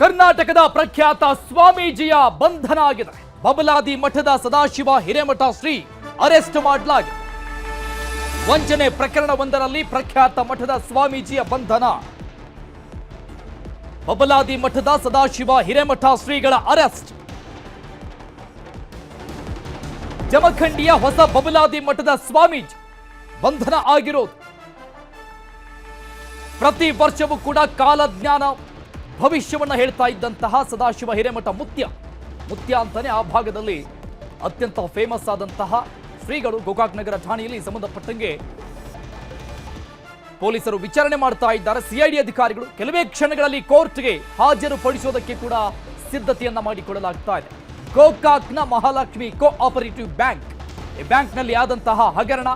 ಕರ್ನಾಟಕದ ಪ್ರಖ್ಯಾತ ಸ್ವಾಮೀಜಿಯ ಬಂಧನ ಆಗಿದೆ. ಬಬಲಾದಿ ಮಠದ ಸದಾಶಿವ ಹಿರೇಮಠ ಶ್ರೀ ಅರೆಸ್ಟ್ ಮಾಡಲಾಗಿದೆ. ವಂಚನೆ ಪ್ರಕರಣವೊಂದರಲ್ಲಿ ಪ್ರಖ್ಯಾತ ಮಠದ ಸ್ವಾಮೀಜಿಯ ಬಂಧನ. ಬಬಲಾದಿ ಮಠದ ಸದಾಶಿವ ಹಿರೇಮಠ ಶ್ರೀಗಳ ಅರೆಸ್ಟ್. ಜಮಖಂಡಿಯ ಹೊಸ ಬಬಲಾದಿ ಮಠದ ಸ್ವಾಮೀಜಿ ಬಂಧನ ಆಗಿರೋದು. ಪ್ರತಿ ವರ್ಷವೂ ಕೂಡ ಕಾಲಜ್ಞಾನ ಭವಿಷ್ಯವನ್ನ ಹೇಳ್ತಾ ಇದ್ದಂತಹ ಸದಾಶಿವ ಹಿರೇಮಠ ಮುತ್ಯ ಅಂತಾನೆ ಆ ಭಾಗದಲ್ಲಿ ಅತ್ಯಂತ ಫೇಮಸ್ ಆದಂತಹ ಶ್ರೀಗಳು ಗೋಕಾಕ್ ನಗರ ಠಾಣೆಯಲ್ಲಿ ಸಂಬಂಧಪಟ್ಟಂಗೆ ಪೊಲೀಸರು ವಿಚಾರಣೆ ಮಾಡ್ತಾ ಇದ್ದಾರೆ. ಸಿಐಡಿ ಅಧಿಕಾರಿಗಳು ಕೆಲವೇ ಕ್ಷಣಗಳಲ್ಲಿ ಕೋರ್ಟ್ಗೆ ಹಾಜರುಪಡಿಸೋದಕ್ಕೆ ಕೂಡ ಸಿದ್ಧತೆಯನ್ನ ಮಾಡಿಕೊಳ್ಳಲಾಗ್ತಾ ಇದೆ. ಗೋಕಾಕ್ನ ಮಹಾಲಕ್ಷ್ಮಿ ಕೋಆಪರೇಟಿವ್ ಬ್ಯಾಂಕ್, ಈ ಬ್ಯಾಂಕ್ನಲ್ಲಿ ಆದಂತಹ ಹಗರಣ,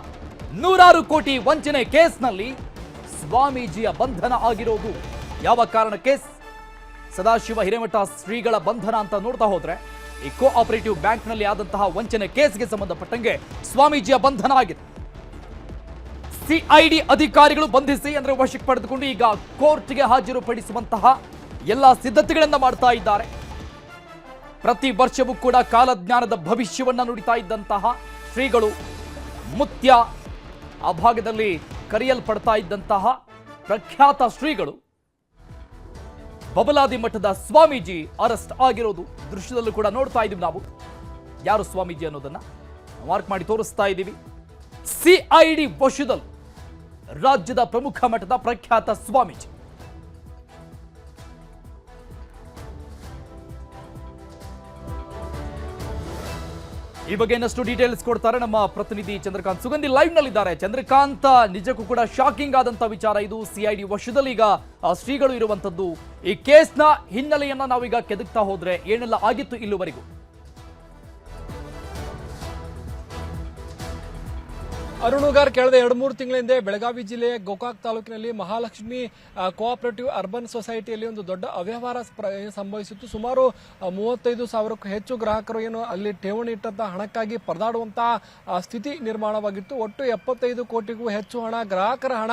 100 ಕೋಟಿ ವಂಚನೆ ಕೇಸ್ನಲ್ಲಿ ಸ್ವಾಮೀಜಿಯ ಬಂಧನ ಆಗಿರೋದು. ಯಾವ ಕಾರಣ ಕೇಸ್? ಸದಾಶಿವ ಹಿರೇಮಠ ಶ್ರೀಗಳ ಬಂಧನ ಅಂತ ನೋಡ್ತಾ ಹೋದ್ರೆ ಈ ಕೋಆಪರೇಟಿವ್ ಬ್ಯಾಂಕ್ನಲ್ಲಿ ಆದಂತಹ ವಂಚನೆ ಕೇಸ್ಗೆ ಸಂಬಂಧಪಟ್ಟಂಗೆ ಸ್ವಾಮೀಜಿಯ ಬಂಧನ ಆಗಿದೆ. ಸಿಐಡಿ ಅಧಿಕಾರಿಗಳು ಬಂಧಿಸಿ ಅಂದ್ರೆ ವಶಕ್ಕೆ ಪಡೆದುಕೊಂಡು ಈಗ ಕೋರ್ಟ್ಗೆ ಹಾಜರುಪಡಿಸುವಂತಹ ಎಲ್ಲ ಸಿದ್ಧತೆಗಳನ್ನ ಮಾಡ್ತಾ ಇದ್ದಾರೆ. ಪ್ರತಿ ವರ್ಷವೂ ಕೂಡ ಕಾಲಜ್ಞಾನದ ಭವಿಷ್ಯವನ್ನ ನುಡಿತಾ ಇದ್ದಂತಹ ಶ್ರೀಗಳು ಮುತ್ಯ, ಆ ಭಾಗದಲ್ಲಿ ಕರೆಯಲ್ಪಡ್ತಾ ಇದ್ದಂತಹ ಪ್ರಖ್ಯಾತ ಶ್ರೀಗಳು ಬಬಲಾದಿ ಮಠದ ಸ್ವಾಮೀಜಿ ಅರೆಸ್ಟ್ ಆಗಿರೋದು. ದೃಶ್ಯದಲ್ಲೂ ಕೂಡ ನೋಡ್ತಾ ಇದ್ದೀವಿ ನಾವು ಯಾರು ಸ್ವಾಮೀಜಿ ಅನ್ನೋದನ್ನ ಮಾರ್ಕ್ ಮಾಡಿ ತೋರಿಸ್ತಾ ಇದ್ದೀವಿ. ಸಿಐಡಿ ವಶದಲ್ಲಿ ರಾಜ್ಯದ ಪ್ರಮುಖ ಮಠದ ಪ್ರಖ್ಯಾತ ಸ್ವಾಮೀಜಿ. ಈ ಬಗ್ಗೆ ಇನ್ನಷ್ಟು ಡೀಟೇಲ್ಸ್ ಕೊಡ್ತಾರೆ ನಮ್ಮ ಪ್ರತಿನಿಧಿ ಚಂದ್ರಕಾಂತ್ ಸುಗಂಧಿ ಲೈವ್ ನಲ್ಲಿದ್ದಾರೆ. ಚಂದ್ರಕಾಂತ್, ನಿಜಕ್ಕೂ ಕೂಡ ಶಾಕಿಂಗ್ ಆದಂತ ವಿಚಾರ ಇದು. ಸಿಐಡಿ ವಶದಲ್ಲಿ ಈಗ ಶ್ರೀಗಳು ಇರುವಂತದ್ದು. ಈ ಕೇಸ್ನ ಹಿನ್ನೆಲೆಯನ್ನ ನಾವೀಗ ಕೆದಕ್ತಾ ಹೋದ್ರೆ ಏನೆಲ್ಲ ಆಗಿತ್ತು ಇಲ್ಲಿವರೆಗೂ? ಅರುಣುಗಾರ್, ಕಳೆದ 2-3 ತಿಂಗಳ ಹಿಂದೆ ಬೆಳಗಾವಿ ಜಿಲ್ಲೆಯ ಗೋಕಾಕ್ ತಾಲೂಕಿನಲ್ಲಿ ಮಹಾಲಕ್ಷ್ಮಿ ಕೋಆಪರೇಟಿವ್ ಅರ್ಬನ್ ಸೊಸೈಟಿಯಲ್ಲಿ ಒಂದು ದೊಡ್ಡ ಅವ್ಯವಹಾರ ಸಂಭವಿಸಿತ್ತು. ಸುಮಾರು 35,000ಕ್ಕೂ ಹೆಚ್ಚು ಗ್ರಾಹಕರು ಏನು ಅಲ್ಲಿ ಠೇವಣಿ ಇಟ್ಟಂತಹ ಹಣಕ್ಕಾಗಿ ಪರದಾಡುವಂತಹ ಸ್ಥಿತಿ ನಿರ್ಮಾಣವಾಗಿತ್ತು. ಒಟ್ಟು 75 ಕೋಟಿಗೂ ಹೆಚ್ಚು ಹಣ, ಗ್ರಾಹಕರ ಹಣ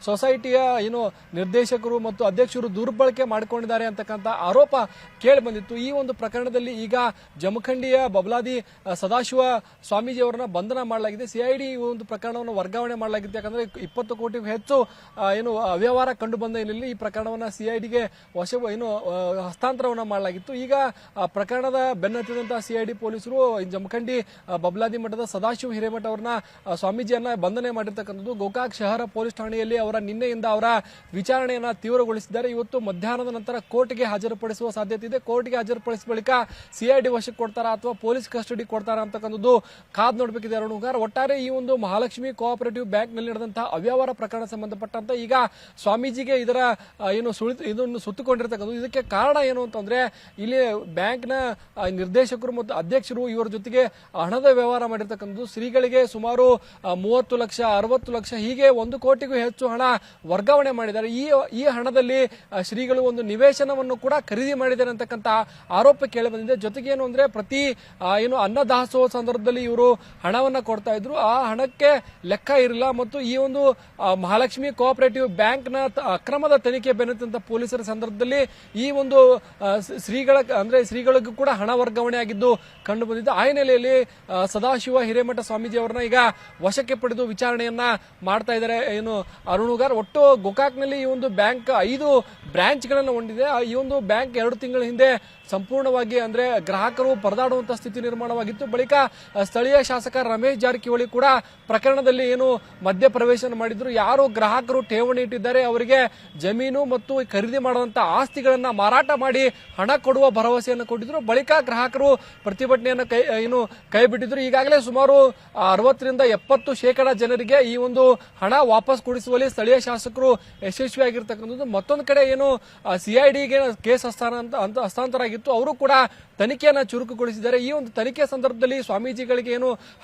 ಸೊಸೈಟಿಯ ಏನು ನಿರ್ದೇಶಕರು ಮತ್ತು ಅಧ್ಯಕ್ಷರು ದುರ್ಬಳಕೆ ಮಾಡಿಕೊಂಡಿದ್ದಾರೆ ಅಂತಕ್ಕಂಥ ಆರೋಪ ಕೇಳಿ ಬಂದಿತ್ತು. ಈ ಒಂದು ಪ್ರಕರಣದಲ್ಲಿ ಈಗ ಜಮಖಂಡಿಯ ಬಬಲಾದಿ ಸದಾಶಿವ ಸ್ವಾಮೀಜಿ ಅವರನ್ನ ಬಂಧನ ಮಾಡಲಾಗಿದೆ. ಸಿಐಡಿ ಒಂದು ಪ್ರಕರಣವನ್ನು ವರ್ಗಾವಣೆ ಮಾಡಲಾಗಿತ್ತು. ಯಾಕಂದ್ರೆ 20 ಕೋಟಿಗೂ ಹೆಚ್ಚು ಏನು ಅವ್ಯವಹಾರ ಕಂಡು ಬಂದ ಹಿನ್ನೆಲೆಯಲ್ಲಿ ಈ ಪ್ರಕರಣವನ್ನ ಸಿಐಡಿಗೆ ಹಸ್ತಾಂತರವನ್ನ ಮಾಡಲಾಗಿತ್ತು. ಈಗ ಪ್ರಕರಣದ ಬೆನ್ನತ್ತಿದಂತಹ ಸಿಐಡಿ ಪೊಲೀಸರು ಜಮಖಂಡಿ ಬಬಲಾದಿ ಮಠದ ಸದಾಶಿವ ಹಿರೇಮಠ ಅವರನ್ನ ಸ್ವಾಮೀಜಿಯನ್ನ ಬಂಧನೆ ಮಾಡಿರ್ತಕ್ಕಂಥದ್ದು. ಗೋಕಾಕ್ ಶಹರ ಪೊಲೀಸ್ ಠಾಣೆಯಲ್ಲಿ ನಿನ್ನೆಯಿಂದ ಅವರ ವಿಚಾರಣೆಯನ್ನ ತೀವ್ರಗೊಳಿಸಿದ್ದಾರೆ. ಇವತ್ತು ಮಧ್ಯಾಹ್ನದ ನಂತರ ಕೋರ್ಟ್ಗೆ ಹಾಜರುಪಡಿಸುವ ಸಾಧ್ಯತೆ ಇದೆ. ಕೋರ್ಟ್ಗೆ ಹಾಜರುಪಡಿಸಿದ ಬಳಿಕ ಸಿಐಡಿ ವಶಕ್ಕೆ ಕೊಡ್ತಾರಾ ಅಥವಾ ಪೊಲೀಸ್ ಕಸ್ಟಡಿ ಕೊಡ್ತಾರಾ ಅಂತಕ್ಕಂಥದ್ದು ಕಾದ್ ನೋಡಬೇಕಿದೆ. ಅರುಣ್, ಒಟ್ಟಾರೆ ಈ ಒಂದು ಮಹಾಲಕ್ಷ್ಮಿ ಕೋಆಪರೇಟಿವ್ ಬ್ಯಾಂಕ್ ನಲ್ಲಿ ನಡೆದಂತಹ ಅವ್ಯವಹಾರ ಪ್ರಕರಣ ಸಂಬಂಧಪಟ್ಟಂತ ಈಗ ಸ್ವಾಮೀಜಿಗೆ ಇದರ ಇದನ್ನು ಸುತ್ತಕೊಂಡಿರ್ತಕ್ಕಂಥದ್ದು. ಇದಕ್ಕೆ ಕಾರಣ ಏನು ಅಂತಂದ್ರೆ ಇಲ್ಲಿ ಬ್ಯಾಂಕ್ ನ ನಿರ್ದೇಶಕರು ಮತ್ತು ಅಧ್ಯಕ್ಷರು ಇವರ ಜೊತೆಗೆ ಹಣದ ವ್ಯವಹಾರ ಮಾಡಿರ್ತಕ್ಕಂಥದ್ದು. ಶ್ರೀಗಳಿಗೆ ಸುಮಾರು 30 ಲಕ್ಷ, 60 ಲಕ್ಷ, ಹೀಗೆ 1 ಕೋಟಿಗೂ ಹೆಚ್ಚು ಹಣ ವರ್ಗಾವಣೆ ಮಾಡಿದ್ದಾರೆ. ಈ ಹಣದಲ್ಲಿ ಶ್ರೀಗಳು ಒಂದು ನಿವೇಶನವನ್ನು ಕೂಡ ಖರೀದಿ ಮಾಡಿದ್ದಾರೆ ಅಂತಕ್ಕಂಥ ಆರೋಪ ಕೇಳಿ ಬಂದಿದೆ. ಜೊತೆಗೆ ಏನು ಅಂದ್ರೆ ಪ್ರತಿ ಅನ್ನದಾಸೋಹ ಸಂದರ್ಭದಲ್ಲಿ ಇವರು ಹಣವನ್ನ ಕೊಡ್ತಾ ಇದ್ರು. ಆ ಹಣಕ್ಕೆ ಲೆಕ್ಕ ಇರಲಿಲ್ಲ ಮತ್ತು ಈ ಒಂದು ಮಹಾಲಕ್ಷ್ಮಿ ಕೋಆಪರೇಟಿವ್ ಬ್ಯಾಂಕ್ ನ ಅಕ್ರಮದ ತನಿಖೆ ಬೆನ್ನತ್ತಂತ ಪೊಲೀಸರ ಸಂದರ್ಭದಲ್ಲಿ ಈ ಒಂದು ಶ್ರೀಗಳಿಗೂ ಕೂಡ ಹಣ ವರ್ಗಾವಣೆ ಆಗಿದ್ದು ಕಂಡು ಬಂದಿದ್ದು. ಆ ಹಿನ್ನೆಲೆಯಲ್ಲಿ ಸದಾಶಿವ ಹಿರೇಮಠ ಸ್ವಾಮೀಜಿ ಅವರನ್ನ ಈಗ ವಶಕ್ಕೆ ಪಡೆದು ವಿಚಾರಣೆಯನ್ನ ಮಾಡ್ತಾ ಇದ್ದಾರೆ. ಅರುಣುಗಾರ್, ಒಟ್ಟು ಗೋಕಾಕ್ನಲ್ಲಿ ಈ ಒಂದು ಬ್ಯಾಂಕ್ 5 ಬ್ರಾಂಚ್ಗಳನ್ನು ಹೊಂದಿದೆ. ಈ ಒಂದು ಬ್ಯಾಂಕ್ 2 ತಿಂಗಳ ಹಿಂದೆ ಸಂಪೂರ್ಣವಾಗಿ ಅಂದ್ರೆ ಗ್ರಾಹಕರು ಪರದಾಡುವಂತಹ ಸ್ಥಿತಿ ನಿರ್ಮಾಣವಾಗಿತ್ತು. ಬಳಿಕ ಸ್ಥಳೀಯ ಶಾಸಕ ರಮೇಶ್ ಜಾರಕಿಹೊಳಿ ಕೂಡ ಪ್ರಕರಣದಲ್ಲಿ ಮಧ್ಯ ಪ್ರವೇಶ ಮಾಡಿದ್ರು. ಯಾರು ಗ್ರಾಹಕರು ಠೇವಣಿ ಇಟ್ಟಿದ್ದಾರೆ ಅವರಿಗೆ ಜಮೀನು ಮತ್ತು ಖರೀದಿ ಮಾಡುವಂತಹ ಆಸ್ತಿಗಳನ್ನ ಮಾರಾಟ ಮಾಡಿ ಹಣ ಕೊಡುವ ಭರವಸೆಯನ್ನು ಕೊಟ್ಟಿದ್ರು. ಬಳಿಕ ಗ್ರಾಹಕರು ಪ್ರತಿಭಟನೆಯನ್ನು ಕೈ ಬಿಟ್ಟಿದ್ರು. ಈಗಾಗಲೇ ಸುಮಾರು 60-70% ಜನರಿಗೆ ಈ ಒಂದು ಹಣ ವಾಪಸ್ ಕೊಡಿಸುವಲ್ಲಿ ಸ್ಥಳೀಯ ಶಾಸಕರು ಯಶಸ್ವಿಯಾಗಿರ್ತಕ್ಕಂಥದ್ದು. ಮತ್ತೊಂದು ಕಡೆ ಸಿಐಡಿಗೆ ಕೇಸ್ ಹಸ್ತಾಂತರ ಆಗಿತ್ತು. ಅವರು ಕೂಡ ತನಿಖೆಯನ್ನ ಚುರುಕುಗೊಳಿಸಿದ್ದಾರೆ. ಈ ಒಂದು ತನಿಖೆ ಸಂದರ್ಭದಲ್ಲಿ ಸ್ವಾಮೀಜಿಗಳಿಗೆ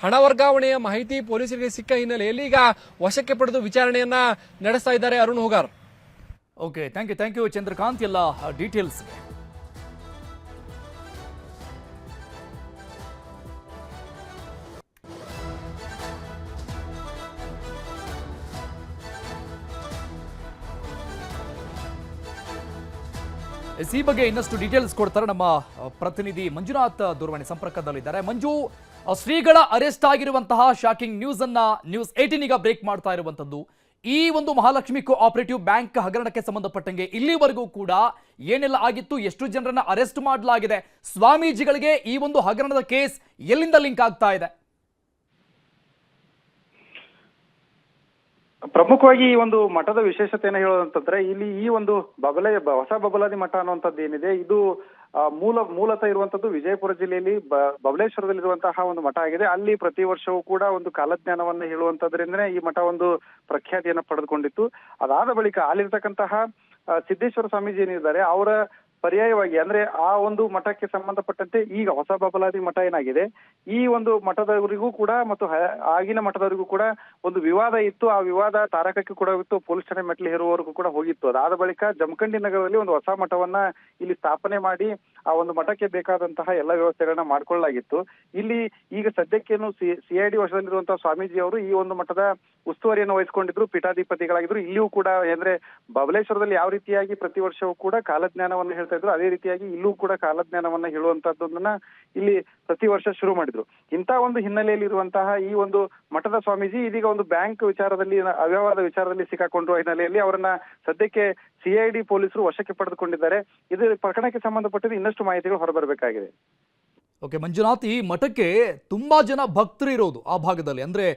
ಹಣ ವರ್ಗಾವಣೆಯ ಮಾಹಿತಿ ಪೊಲೀಸರಿಗೆ ಸಿಕ್ಕ ಹಿನ್ನೆಲೆಯಲ್ಲಿ ಈಗ ವಶಕ್ಕೆ ಪಡೆದು ವಿಚಾರಣೆಯನ್ನ ನಡೆಸ್ತಾ ಇದ್ದಾರೆ. Arun Hugar. Okay, thank you Chandrakant ಎಲ್ಲ ಡೀಟೇಲ್ಸ್. ಈ ಬಗ್ಗೆ ಇನ್ನಷ್ಟು ಡೀಟೇಲ್ಸ್ ಕೊಡ್ತಾರೆ ನಮ್ಮ ಪ್ರತಿನಿಧಿ ಮಂಜುನಾಥ್ ದೂರವಾಣಿ ಸಂಪರ್ಕದಲ್ಲಿದ್ದಾರೆ. ಮಂಜು, ಶ್ರೀಗಳ ಅರೆಸ್ಟ್ ಆಗಿರುವಂತಹ ಶಾಕಿಂಗ್ ನ್ಯೂಸ್ ಅನ್ನ ನ್ಯೂಸ್ 18 ಈಗ ಬ್ರೇಕ್ ಮಾಡ್ತಾ ಇರುವಂತದ್ದು. ಈ ಒಂದು ಮಹಾಲಕ್ಷ್ಮಿ ಕೋಆಪರೇಟಿವ್ ಬ್ಯಾಂಕ್ ಹಗರಣಕ್ಕೆ ಸಂಬಂಧಪಟ್ಟಂಗೆ ಇಲ್ಲಿವರೆಗೂ ಕೂಡ ಏನೆಲ್ಲ ಆಗಿತ್ತು, ಎಷ್ಟು ಜನರನ್ನ ಅರೆಸ್ಟ್ ಮಾಡಲಾಗಿದೆ, ಸ್ವಾಮೀಜಿಗಳಿಗೆ ಈ ಒಂದು ಹಗರಣದ ಕೇಸ್ ಎಲ್ಲಿಂದ ಲಿಂಕ್ ಆಗ್ತಾ ಇದೆ? ಪ್ರಮುಖವಾಗಿ ಈ ಒಂದು ಮಠದ ವಿಶೇಷತೆಯನ್ನು ಹೇಳೋದಂತಂದ್ರೆ ಇಲ್ಲಿ ಈ ಒಂದು ಹೊಸ ಬಬಲಾದಿ ಮಠ ಅನ್ನುವಂಥದ್ದು ಏನಿದೆ, ಇದು ಮೂಲತಃ ಇರುವಂತದ್ದು ವಿಜಯಪುರ ಜಿಲ್ಲೆಯಲ್ಲಿ ಬಬಲೇಶ್ವರದಲ್ಲಿರುವಂತಹ ಒಂದು ಮಠ ಆಗಿದೆ. ಅಲ್ಲಿ ಪ್ರತಿ ವರ್ಷವೂ ಕೂಡ ಒಂದು ಕಾಲಜ್ಞಾನವನ್ನ ಹೇಳುವಂತದ್ರಿಂದನೇ ಈ ಮಠ ಒಂದು ಪ್ರಖ್ಯಾತಿಯನ್ನ ಪಡೆದುಕೊಂಡಿತ್ತು. ಅದಾದ ಬಳಿಕ ಅಲ್ಲಿರ್ತಕ್ಕಂತಹ ಸಿದ್ದೇಶ್ವರ ಸ್ವಾಮೀಜಿ ಏನಿದ್ದಾರೆ ಅವರ ಪರ್ಯಾಯವಾಗಿ ಅಂದ್ರೆ ಆ ಒಂದು ಮಠಕ್ಕೆ ಸಂಬಂಧಪಟ್ಟಂತೆ ಈಗ ಹೊಸ ಬಬಲಾದಿ ಮಠ ಏನಾಗಿದೆ, ಈ ಒಂದು ಮಠದವರಿಗೂ ಕೂಡ ಮತ್ತು ಆಗಿನ ಮಠದವರಿಗೂ ಕೂಡ ಒಂದು ವಿವಾದ ಇತ್ತು. ಆ ವಿವಾದ ತಾರಕಕ್ಕೆ ಕೂಡ ಇತ್ತು, ಪೊಲೀಸ್ ಠಾಣೆ ಮೆಟ್ಲು ಹೇರುವವರೆಗೂ ಕೂಡ ಹೋಗಿತ್ತು. ಅದಾದ ಬಳಿಕ ಜಮಖಂಡಿ ನಗರದಲ್ಲಿ ಒಂದು ಹೊಸ ಮಠವನ್ನ ಇಲ್ಲಿ ಸ್ಥಾಪನೆ ಮಾಡಿ ಆ ಒಂದು ಮಠಕ್ಕೆ ಬೇಕಾದಂತಹ ಎಲ್ಲ ವ್ಯವಸ್ಥೆಗಳನ್ನ ಮಾಡ್ಕೊಳ್ಳಲಾಗಿತ್ತು. ಇಲ್ಲಿ ಈಗ ಸದ್ಯಕ್ಕೇನು CID ವಶದಲ್ಲಿರುವಂತಹ ಸ್ವಾಮೀಜಿ ಅವರು ಈ ಒಂದು ಮಠದ ಉಸ್ತುವಾರಿಯನ್ನು ವಹಿಸಿಕೊಂಡಿದ್ರು, ಪೀಠಾಧಿಪತಿಗಳಾಗಿದ್ರು. ಇಲ್ಲಿಯೂ ಕೂಡ ಅಂದ್ರೆ ಬಬಲೇಶ್ವರದಲ್ಲಿ ಯಾವ ರೀತಿಯಾಗಿ ಪ್ರತಿ ವರ್ಷವೂ ಕೂಡ ಕಾಲಜ್ಞಾನವನ್ನು ಹೇಳ್ತಾ ಇದ್ರು, ಅದೇ ರೀತಿಯಾಗಿ ಇಲ್ಲೂ ಕೂಡ ಕಾಲಜ್ಞಾನವನ್ನ ಹೇಳುವಂತದ್ದನ್ನ ಇಲ್ಲಿ ಪ್ರತಿ ವರ್ಷ ಶುರು ಮಾಡಿದ್ರು. ಇಂತಹ ಒಂದು ಹಿನ್ನೆಲೆಯಲ್ಲಿ ಇರುವಂತಹ ಈ ಒಂದು ಮಠದ ಸ್ವಾಮೀಜಿ ಇದೀಗ ಒಂದು ಬ್ಯಾಂಕ್ ವಿಚಾರದಲ್ಲಿ ಅವ್ಯವಹಾರದ ವಿಚಾರದಲ್ಲಿ ಸಿಕ್ಕಾಕೊಂಡಿರುವ ಹಿನ್ನೆಲೆಯಲ್ಲಿ ಅವರನ್ನ ಸದ್ಯಕ್ಕೆ CID ಪೊಲೀಸರು ವಶಕ್ಕೆ ಪಡೆದುಕೊಂಡಿದ್ದಾರೆ. ಇದು ಪ್ರಕರಣಕ್ಕೆ ಸಂಬಂಧಪಟ್ಟಿದ್ದು ಇನ್ನಷ್ಟು ಮಾಹಿತಿಗಳು ಹೊರಬರಬೇಕಾಗಿದೆ. ಓಕೆ ಮಂಜುನಾಥ್, ಈ ಮಠಕ್ಕೆ ತುಂಬಾ ಜನ ಭಕ್ತರು ಇರೋದು ಆ ಭಾಗದಲ್ಲಿ, ಅಂದ್ರೆ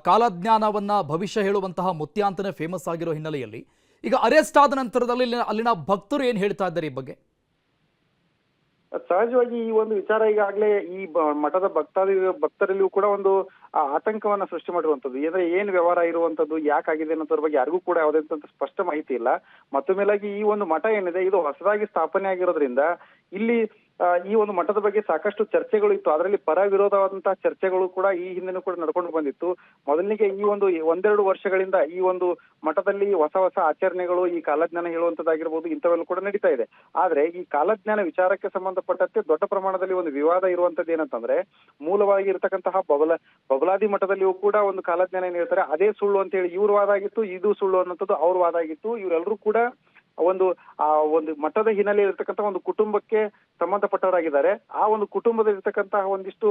ಕಾಲಜ್ಞಾನವನ್ನ ಭವಿಷ್ಯ ಹೇಳುವಂತಹ ಮುತ್ಯ ಅಂತಾನೆ ಫೇಮಸ್ ಆಗಿರೋ ಹಿನ್ನೆಲೆಯಲ್ಲಿ ಈಗ ಅರೆಸ್ಟ್ ಆದ ನಂತರದಲ್ಲಿ ಅಲ್ಲಿನ ಭಕ್ತರು ಏನ್ ಹೇಳ್ತಾ ಇದ್ದಾರೆ ಈ ಬಗ್ಗೆ? ಸಹಜವಾಗಿ ಈ ಒಂದು ವಿಚಾರ ಈಗಾಗಲೇ ಈ ಮಠದ ಭಕ್ತರಲ್ಲಿಯೂ ಕೂಡ ಒಂದು ಆತಂಕವನ್ನ ಸೃಷ್ಟಿ ಮಾಡಿರುವಂತದ್ದು. ಅಂದ್ರೆ ಏನ್ ವ್ಯವಹಾರ ಇರುವಂತದ್ದು, ಯಾಕಾಗಿದೆ ಅನ್ನೋದ್ರ ಬಗ್ಗೆ ಯಾರಿಗೂ ಕೂಡ ಯಾವುದೇ ಸ್ಪಷ್ಟ ಮಾಹಿತಿ ಇಲ್ಲ. ಮತ್ತು ಮೇಲಾಗಿ ಈ ಒಂದು ಮಠ ಏನಿದೆ ಇದು ಹೊಸದಾಗಿ ಸ್ಥಾಪನೆ ಆಗಿರೋದ್ರಿಂದ ಇಲ್ಲಿ ಈ ಒಂದು ಮಠದ ಬಗ್ಗೆ ಸಾಕಷ್ಟು ಚರ್ಚೆಗಳು ಇತ್ತು. ಅದರಲ್ಲಿ ಪರ ವಿರೋಧವಾದಂತಹ ಚರ್ಚೆಗಳು ಕೂಡ ಈ ಹಿಂದೆನೂ ಕೂಡ ನಡ್ಕೊಂಡು ಬಂದಿತ್ತು. ಮೊದಲಿಗೆ ಈ ಒಂದು ಒಂದೆರಡು ವರ್ಷಗಳಿಂದ ಈ ಒಂದು ಮಠದಲ್ಲಿ ಹೊಸ ಆಚರಣೆಗಳು, ಈ ಕಾಲಜ್ಞಾನ ಹೇಳುವಂತದ್ದಾಗಿರ್ಬೋದು, ಇಂಥವೆಲ್ಲ ಕೂಡ ನಡೀತಾ ಇದೆ. ಆದ್ರೆ ಈ ಕಾಲಜ್ಞಾನ ವಿಚಾರಕ್ಕೆ ಸಂಬಂಧಪಟ್ಟಂತೆ ದೊಡ್ಡ ಪ್ರಮಾಣದಲ್ಲಿ ಒಂದು ವಿವಾದ ಇರುವಂತದ್ದು ಏನಂತಂದ್ರೆ, ಮೂಲವಾಗಿ ಇರತಕ್ಕಂತಹ ಬಬಲಾದಿ ಮಠದಲ್ಲಿಯೂ ಕೂಡ ಒಂದು ಕಾಲಜ್ಞಾನ ಏನ್ ಹೇಳ್ತಾರೆ ಅದೇ ಸುಳ್ಳು ಅಂತ ಹೇಳಿ ಇವ್ರ ವಾದ ಆಗಿತ್ತು, ಇದು ಸುಳ್ಳು ಅನ್ನೋಂಥದ್ದು ಅವ್ರ ವಾದ ಆಗಿತ್ತು. ಇವರೆಲ್ಲರೂ ಕೂಡ ಒಂದು ಮಠದ ಹಿನ್ನೆಲೆ ಇರತಕ್ಕಂತ ಒಂದು ಕುಟುಂಬಕ್ಕೆ ಸಂಬಂಧಪಟ್ಟವರಾಗಿದ್ದಾರೆ. ಆ ಒಂದು ಕುಟುಂಬದಲ್ಲಿರ್ತಕ್ಕಂತಹ ಒಂದಿಷ್ಟು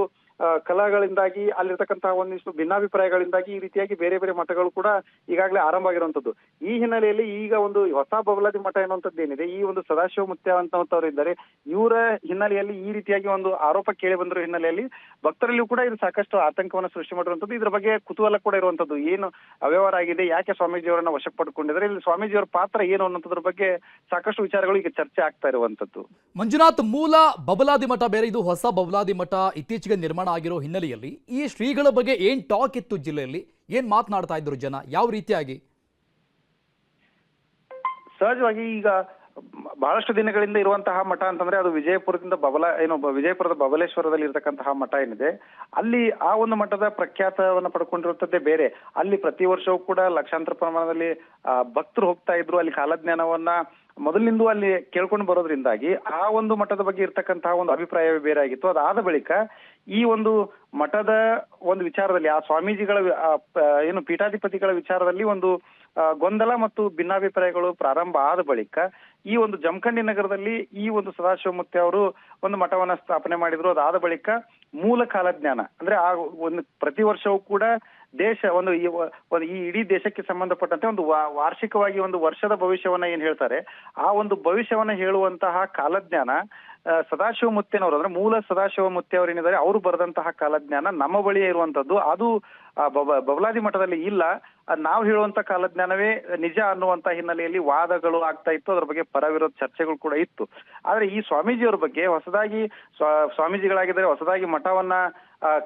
ಕಲಹಗಳಿಂದಾಗಿ, ಅಲ್ಲಿರ್ತಕ್ಕಂತಹ ಒಂದಿಷ್ಟು ಭಿನ್ನಾಭಿಪ್ರಾಯಗಳಿಂದಾಗಿ ಈ ರೀತಿಯಾಗಿ ಬೇರೆ ಬೇರೆ ಮಠಗಳು ಕೂಡ ಈಗಾಗಲೇ ಆರಂಭ ಆಗಿರುವಂತದ್ದು. ಈ ಹಿನ್ನೆಲೆಯಲ್ಲಿ ಈಗ ಒಂದು ಹೊಸ ಬಬಲಾದಿ ಮಠ ಎನ್ನುವಂಥದ್ದು ಏನಿದೆ, ಈ ಒಂದು ಸದಾಶಿವ ಮುತ್ಯ ಅಂತವರು ಇದ್ದಾರೆ, ಇವರ ಹಿನ್ನೆಲೆಯಲ್ಲಿ ಈ ರೀತಿಯಾಗಿ ಒಂದು ಆರೋಪ ಕೇಳಿ ಬಂದಿರೋ ಹಿನ್ನೆಲೆಯಲ್ಲಿ ಭಕ್ತರಲ್ಲಿಯೂ ಕೂಡ ಇದು ಸಾಕಷ್ಟು ಆತಂಕವನ್ನು ಸೃಷ್ಟಿ ಮಾಡಿರುವಂತದ್ದು. ಇದ್ರ ಬಗ್ಗೆ ಕುತೂಹಲ ಕೂಡ ಇರುವಂತದ್ದು, ಏನು ಅವ್ಯವಹಾರ ಆಗಿದೆ, ಯಾಕೆ ಸ್ವಾಮೀಜಿಯವರನ್ನ ವಶಕ್ಕೆ ಪಡ್ಕೊಂಡಿದ್ದಾರೆ, ಇಲ್ಲಿ ಸ್ವಾಮೀಜಿಯವರ ಪಾತ್ರ ಏನು ಅನ್ನೋದ್ರ ಬಗ್ಗೆ ಸಾಕಷ್ಟು ವಿಚಾರಗಳು ಈಗ ಚರ್ಚೆ ಆಗ್ತಾ ಇರುವಂತದ್ದು. ಮಂಜುನಾಥ್, ಮೂಲ ಬಬಲಾದಿ ಮಠ ಬೇರೆ, ಇದು ಹೊಸ ಬಬಲಾದಿ ಮಠ ಇತ್ತೀಚೆಗೆ ನಿರ್ಮಾಣ ಆಗಿರೋ ಹಿನ್ನೆಲೆಯಲ್ಲಿ ಈ ಶ್ರೀಗಳ ಬಗ್ಗೆ ಏನ್ ಟಾಕ್ ಇತ್ತು ಜಿಲ್ಲೆಯಲ್ಲಿ, ಏನ್ ಮಾತನಾಡ್ತಾ ಇದ್ರು ಜನ, ಯಾವ ರೀತಿಯಾಗಿ? ಸಹಜವಾಗಿ ಈಗ ಬಹಳಷ್ಟು ದಿನಗಳಿಂದ ಇರುವಂತಹ ಮಠ ಅಂತಂದ್ರೆ ಅದು ವಿಜಯಪುರದಿಂದ ವಿಜಯಪುರದ ಬಬಲೇಶ್ವರದಲ್ಲಿ ಇರತಕ್ಕಂತಹ ಮಠ ಏನಿದೆ, ಅಲ್ಲಿ ಆ ಒಂದು ಮಠದ ಪ್ರಖ್ಯಾತವನ್ನ ಪಡ್ಕೊಂಡಿರುವಂತದ್ದೇ ಬೇರೆ. ಅಲ್ಲಿ ಪ್ರತಿ ವರ್ಷವೂ ಕೂಡ ಲಕ್ಷಾಂತರ ಪ್ರಮಾಣದಲ್ಲಿ ಭಕ್ತರು ಹೋಗ್ತಾ ಇದ್ರು. ಅಲ್ಲಿ ಕಾಲಜ್ಞಾನವನ್ನ ಮೊದಲಿನಿಂದ ಅಲ್ಲಿ ಕೇಳ್ಕೊಂಡು ಬರೋದ್ರಿಂದಾಗಿ ಆ ಒಂದು ಮಠದ ಬಗ್ಗೆ ಇರ್ತಕ್ಕಂತಹ ಒಂದು ಅಭಿಪ್ರಾಯವೇ ಬೇರೆ ಆಗಿತ್ತು. ಅದಾದ ಬಳಿಕ ಈ ಒಂದು ಮಠದ ಒಂದು ವಿಚಾರದಲ್ಲಿ ಆ ಸ್ವಾಮೀಜಿಗಳ ಪೀಠಾಧಿಪತಿಗಳ ವಿಚಾರದಲ್ಲಿ ಒಂದು ಗೊಂದಲ ಮತ್ತು ಭಿನ್ನಾಭಿಪ್ರಾಯಗಳು ಪ್ರಾರಂಭ ಆದ ಬಳಿಕ ಈ ಒಂದು ಜಮಖಂಡಿ ನಗರದಲ್ಲಿ ಈ ಒಂದು ಸದಾಶಿವ ಮುತ್ಯ ಅವರು ಒಂದು ಮಠವನ್ನ ಸ್ಥಾಪನೆ ಮಾಡಿದ್ರು. ಅದಾದ ಬಳಿಕ ಮೂಲ ಕಾಲಜ್ಞಾನ ಅಂದ್ರೆ ಆ ಒಂದು ಪ್ರತಿ ವರ್ಷವೂ ಕೂಡ ದೇಶ ಈ ಇಡೀ ದೇಶಕ್ಕೆ ಸಂಬಂಧಪಟ್ಟಂತೆ ಒಂದು ವಾರ್ಷಿಕವಾಗಿ ಒಂದು ವರ್ಷದ ಭವಿಷ್ಯವನ್ನ ಏನ್ ಹೇಳ್ತಾರೆ, ಆ ಒಂದು ಭವಿಷ್ಯವನ್ನ ಹೇಳುವಂತಹ ಕಾಲಜ್ಞಾನ ಸದಾಶಿವ ಮುತ್ಯನವರು ಅಂದ್ರೆ ಮೂಲ ಸದಾಶಿವ ಮುತ್ಯ ಅವರು ಏನಿದ್ದಾರೆ ಅವರು ಬರೆದಂತಹ ಕಾಲಜ್ಞಾನ ನಮ್ಮ ಬಳಿಯೇ ಇರುವಂತದ್ದು. ಅದು ಬಬಲಾದಿ ಮಠದಲ್ಲಿ ಇಲ್ಲ. ನಾವು ಹೇಳುವಂತ ಕಾಲಜ್ಞಾನವೇ ನಿಜ ಅನ್ನುವಂತ ಹಿನ್ನೆಲೆಯಲ್ಲಿ ವಾದಗಳು ಆಗ್ತಾ ಇತ್ತು. ಅದ್ರ ಬಗ್ಗೆ ಪರ ವಿರೋಧ ಚರ್ಚೆಗಳು ಕೂಡ ಇತ್ತು. ಆದ್ರೆ ಈ ಸ್ವಾಮೀಜಿಯವರ ಬಗ್ಗೆ ಹೊಸದಾಗಿ ಸ್ವಾಮೀಜಿಗಳಾಗಿದ್ದಾರೆ, ಹೊಸದಾಗಿ ಮಠವನ್ನ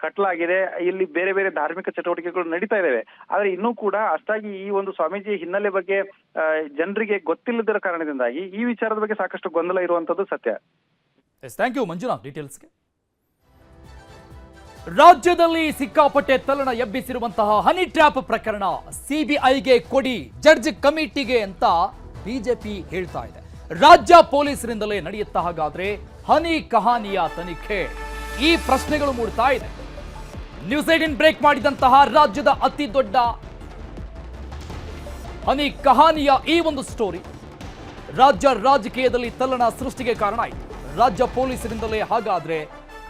ಕಟ್ಟಲಾಗಿದೆ, ಇಲ್ಲಿ ಬೇರೆ ಬೇರೆ ಧಾರ್ಮಿಕ ಚಟುವಟಿಕೆಗಳು ನಡೀತಾ ಇದಾವೆ. ಆದ್ರೆ ಇನ್ನೂ ಕೂಡ ಅಷ್ಟಾಗಿ ಈ ಒಂದು ಸ್ವಾಮೀಜಿ ಹಿನ್ನೆಲೆ ಬಗ್ಗೆ ಜನರಿಗೆ ಗೊತ್ತಿಲ್ಲದಿರೋ ಕಾರಣದಿಂದಾಗಿ ಈ ವಿಚಾರದ ಬಗ್ಗೆ ಸಾಕಷ್ಟು ಗೊಂದಲ ಇರುವಂತದ್ದು ಸತ್ಯ. ಥ್ಯಾಂಕ್ ಯು ಮಂಜುನಾಥ್ ಡೀಟೇಲ್ಸ್ಗೆ. ರಾಜ್ಯದಲ್ಲಿ ಸಿಕ್ಕಾಪಟ್ಟೆ ತಲ್ಲಣ ಎಬ್ಬಿಸಿರುವಂತಹ ಹನಿ ಟ್ರ್ಯಾಪ್ ಪ್ರಕರಣ ಸಿಬಿಐಗೆ ಕೊಡಿ, ಜಡ್ಜ್ ಕಮಿಟಿಗೆ ಅಂತ ಬಿಜೆಪಿ ಹೇಳ್ತಾ ಇದೆ. ರಾಜ್ಯ ಪೊಲೀಸರಿಂದಲೇ ನಡೆಯುತ್ತಾ ಹಾಗಾದ್ರೆ ಹನಿ ಕಹಾನಿಯ ತನಿಖೆ? ಈ ಪ್ರಶ್ನೆಗಳು ಮೂಡ್ತಾ ಇದೆ. ನ್ಯೂಸ್ 18 ಬ್ರೇಕ್ ಮಾಡಿದಂತಹ ರಾಜ್ಯದ ಅತಿ ದೊಡ್ಡ ಹನಿ ಕಹಾನಿಯ ಈ ಒಂದು ಸ್ಟೋರಿ ರಾಜ್ಯ ರಾಜಕೀಯದಲ್ಲಿ ತಲ್ಲಣ ಸೃಷ್ಟಿಗೆ ಕಾರಣ ಆಯಿತು. ರಾಜ್ಯ ಪೊಲೀಸರಿಂದಲೇ ಹಾಗಾದ್ರೆ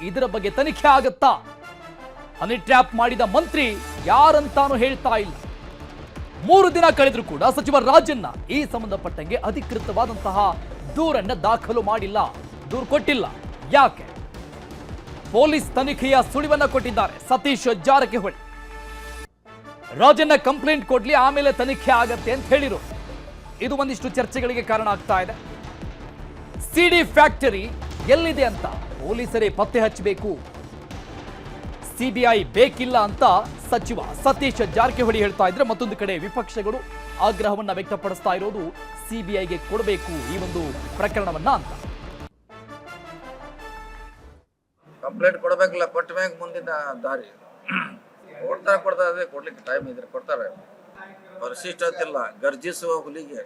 ಇದರ ಬಗ್ಗೆ ತನಿಖೆ ಆಗತ್ತಾ? ಹನಿ ಟ್ರ್ಯಾಪ್ ಮಾಡಿದ ಮಂತ್ರಿ ಯಾರಂತಾನು ಹೇಳ್ತಾ ಇಲ್ಲ. 3 ದಿನ ಕಳೆದರೂ ಕೂಡ ಸಚಿವ ರಾಜಣ್ಣ ಈ ಸಂಬಂಧಪಟ್ಟಂಗೆ ಅಧಿಕೃತವಾದಂತಹ ದೂರನ್ನ ದಾಖಲು ಮಾಡಿಲ್ಲ, ದೂರು ಕೊಟ್ಟಿಲ್ಲ. ಯಾಕೆ? ಪೊಲೀಸ್ ತನಿಖೆಯ ಸುಳಿವನ್ನ ಕೊಟ್ಟಿದ್ದಾರೆ ಸತೀಶ್ ಜಾರಕಿಹೊಳಿ. ರಾಜಣ್ಣ ಕಂಪ್ಲೇಂಟ್ ಕೊಡ್ಲಿ, ಆಮೇಲೆ ತನಿಖೆ ಆಗತ್ತೆ ಅಂತ ಹೇಳಿರು. ಇದು ಒಂದಿಷ್ಟು ಚರ್ಚೆಗಳಿಗೆ ಕಾರಣ ಆಗ್ತಾ ಇದೆ. ಸಿಡಿ ಫ್ಯಾಕ್ಟರಿ ಎಲ್ಲಿದೆ ಅಂತ ಪೊಲೀಸರೇ ಪತ್ತೆ ಹಚ್ಚಬೇಕು, ಸಿಬಿಐ ಬೇಕಿಲ್ಲ ಅಂತ ಸಚಿವ ಸತೀಶ್ ಜಾರಕಿಹೊಳಿ ಹೇಳ್ತಾ ಇದ್ರೆ, ಮತ್ತೊಂದು ಕಡೆ ವಿಪಕ್ಷಗಳು ಆಗ್ರಹವನ್ನ ವ್ಯಕ್ತಪಡಿಸ್ತಾ ಇರೋದು ಸಿಬಿಐಗೆ ಕೊಡಬೇಕು ಈ ಒಂದು ಪ್ರಕರಣವನ್ನ ಅಂತ. ಕಂಪ್ಲೇಂಟ್ ಕೊಡಬೇಕಲ್ಲ, ಕೊಟ್ಟ ಮ್ಯಾಗ ಮುಂದಿನ ದಾರಿ ಕೊಡ್ತಾರೆ ಕೊಡ್ಲಿಕ್ಕೆ ಟೈಮ್ ಇದ್ರೆ ಕೊಡ್ತಾರೆ. ಪರಿಶಿಷ್ಟ ಅಂತಿಲ್ಲ, ಗರ್ಜಿಸುವ ಹುಲಿಗೆ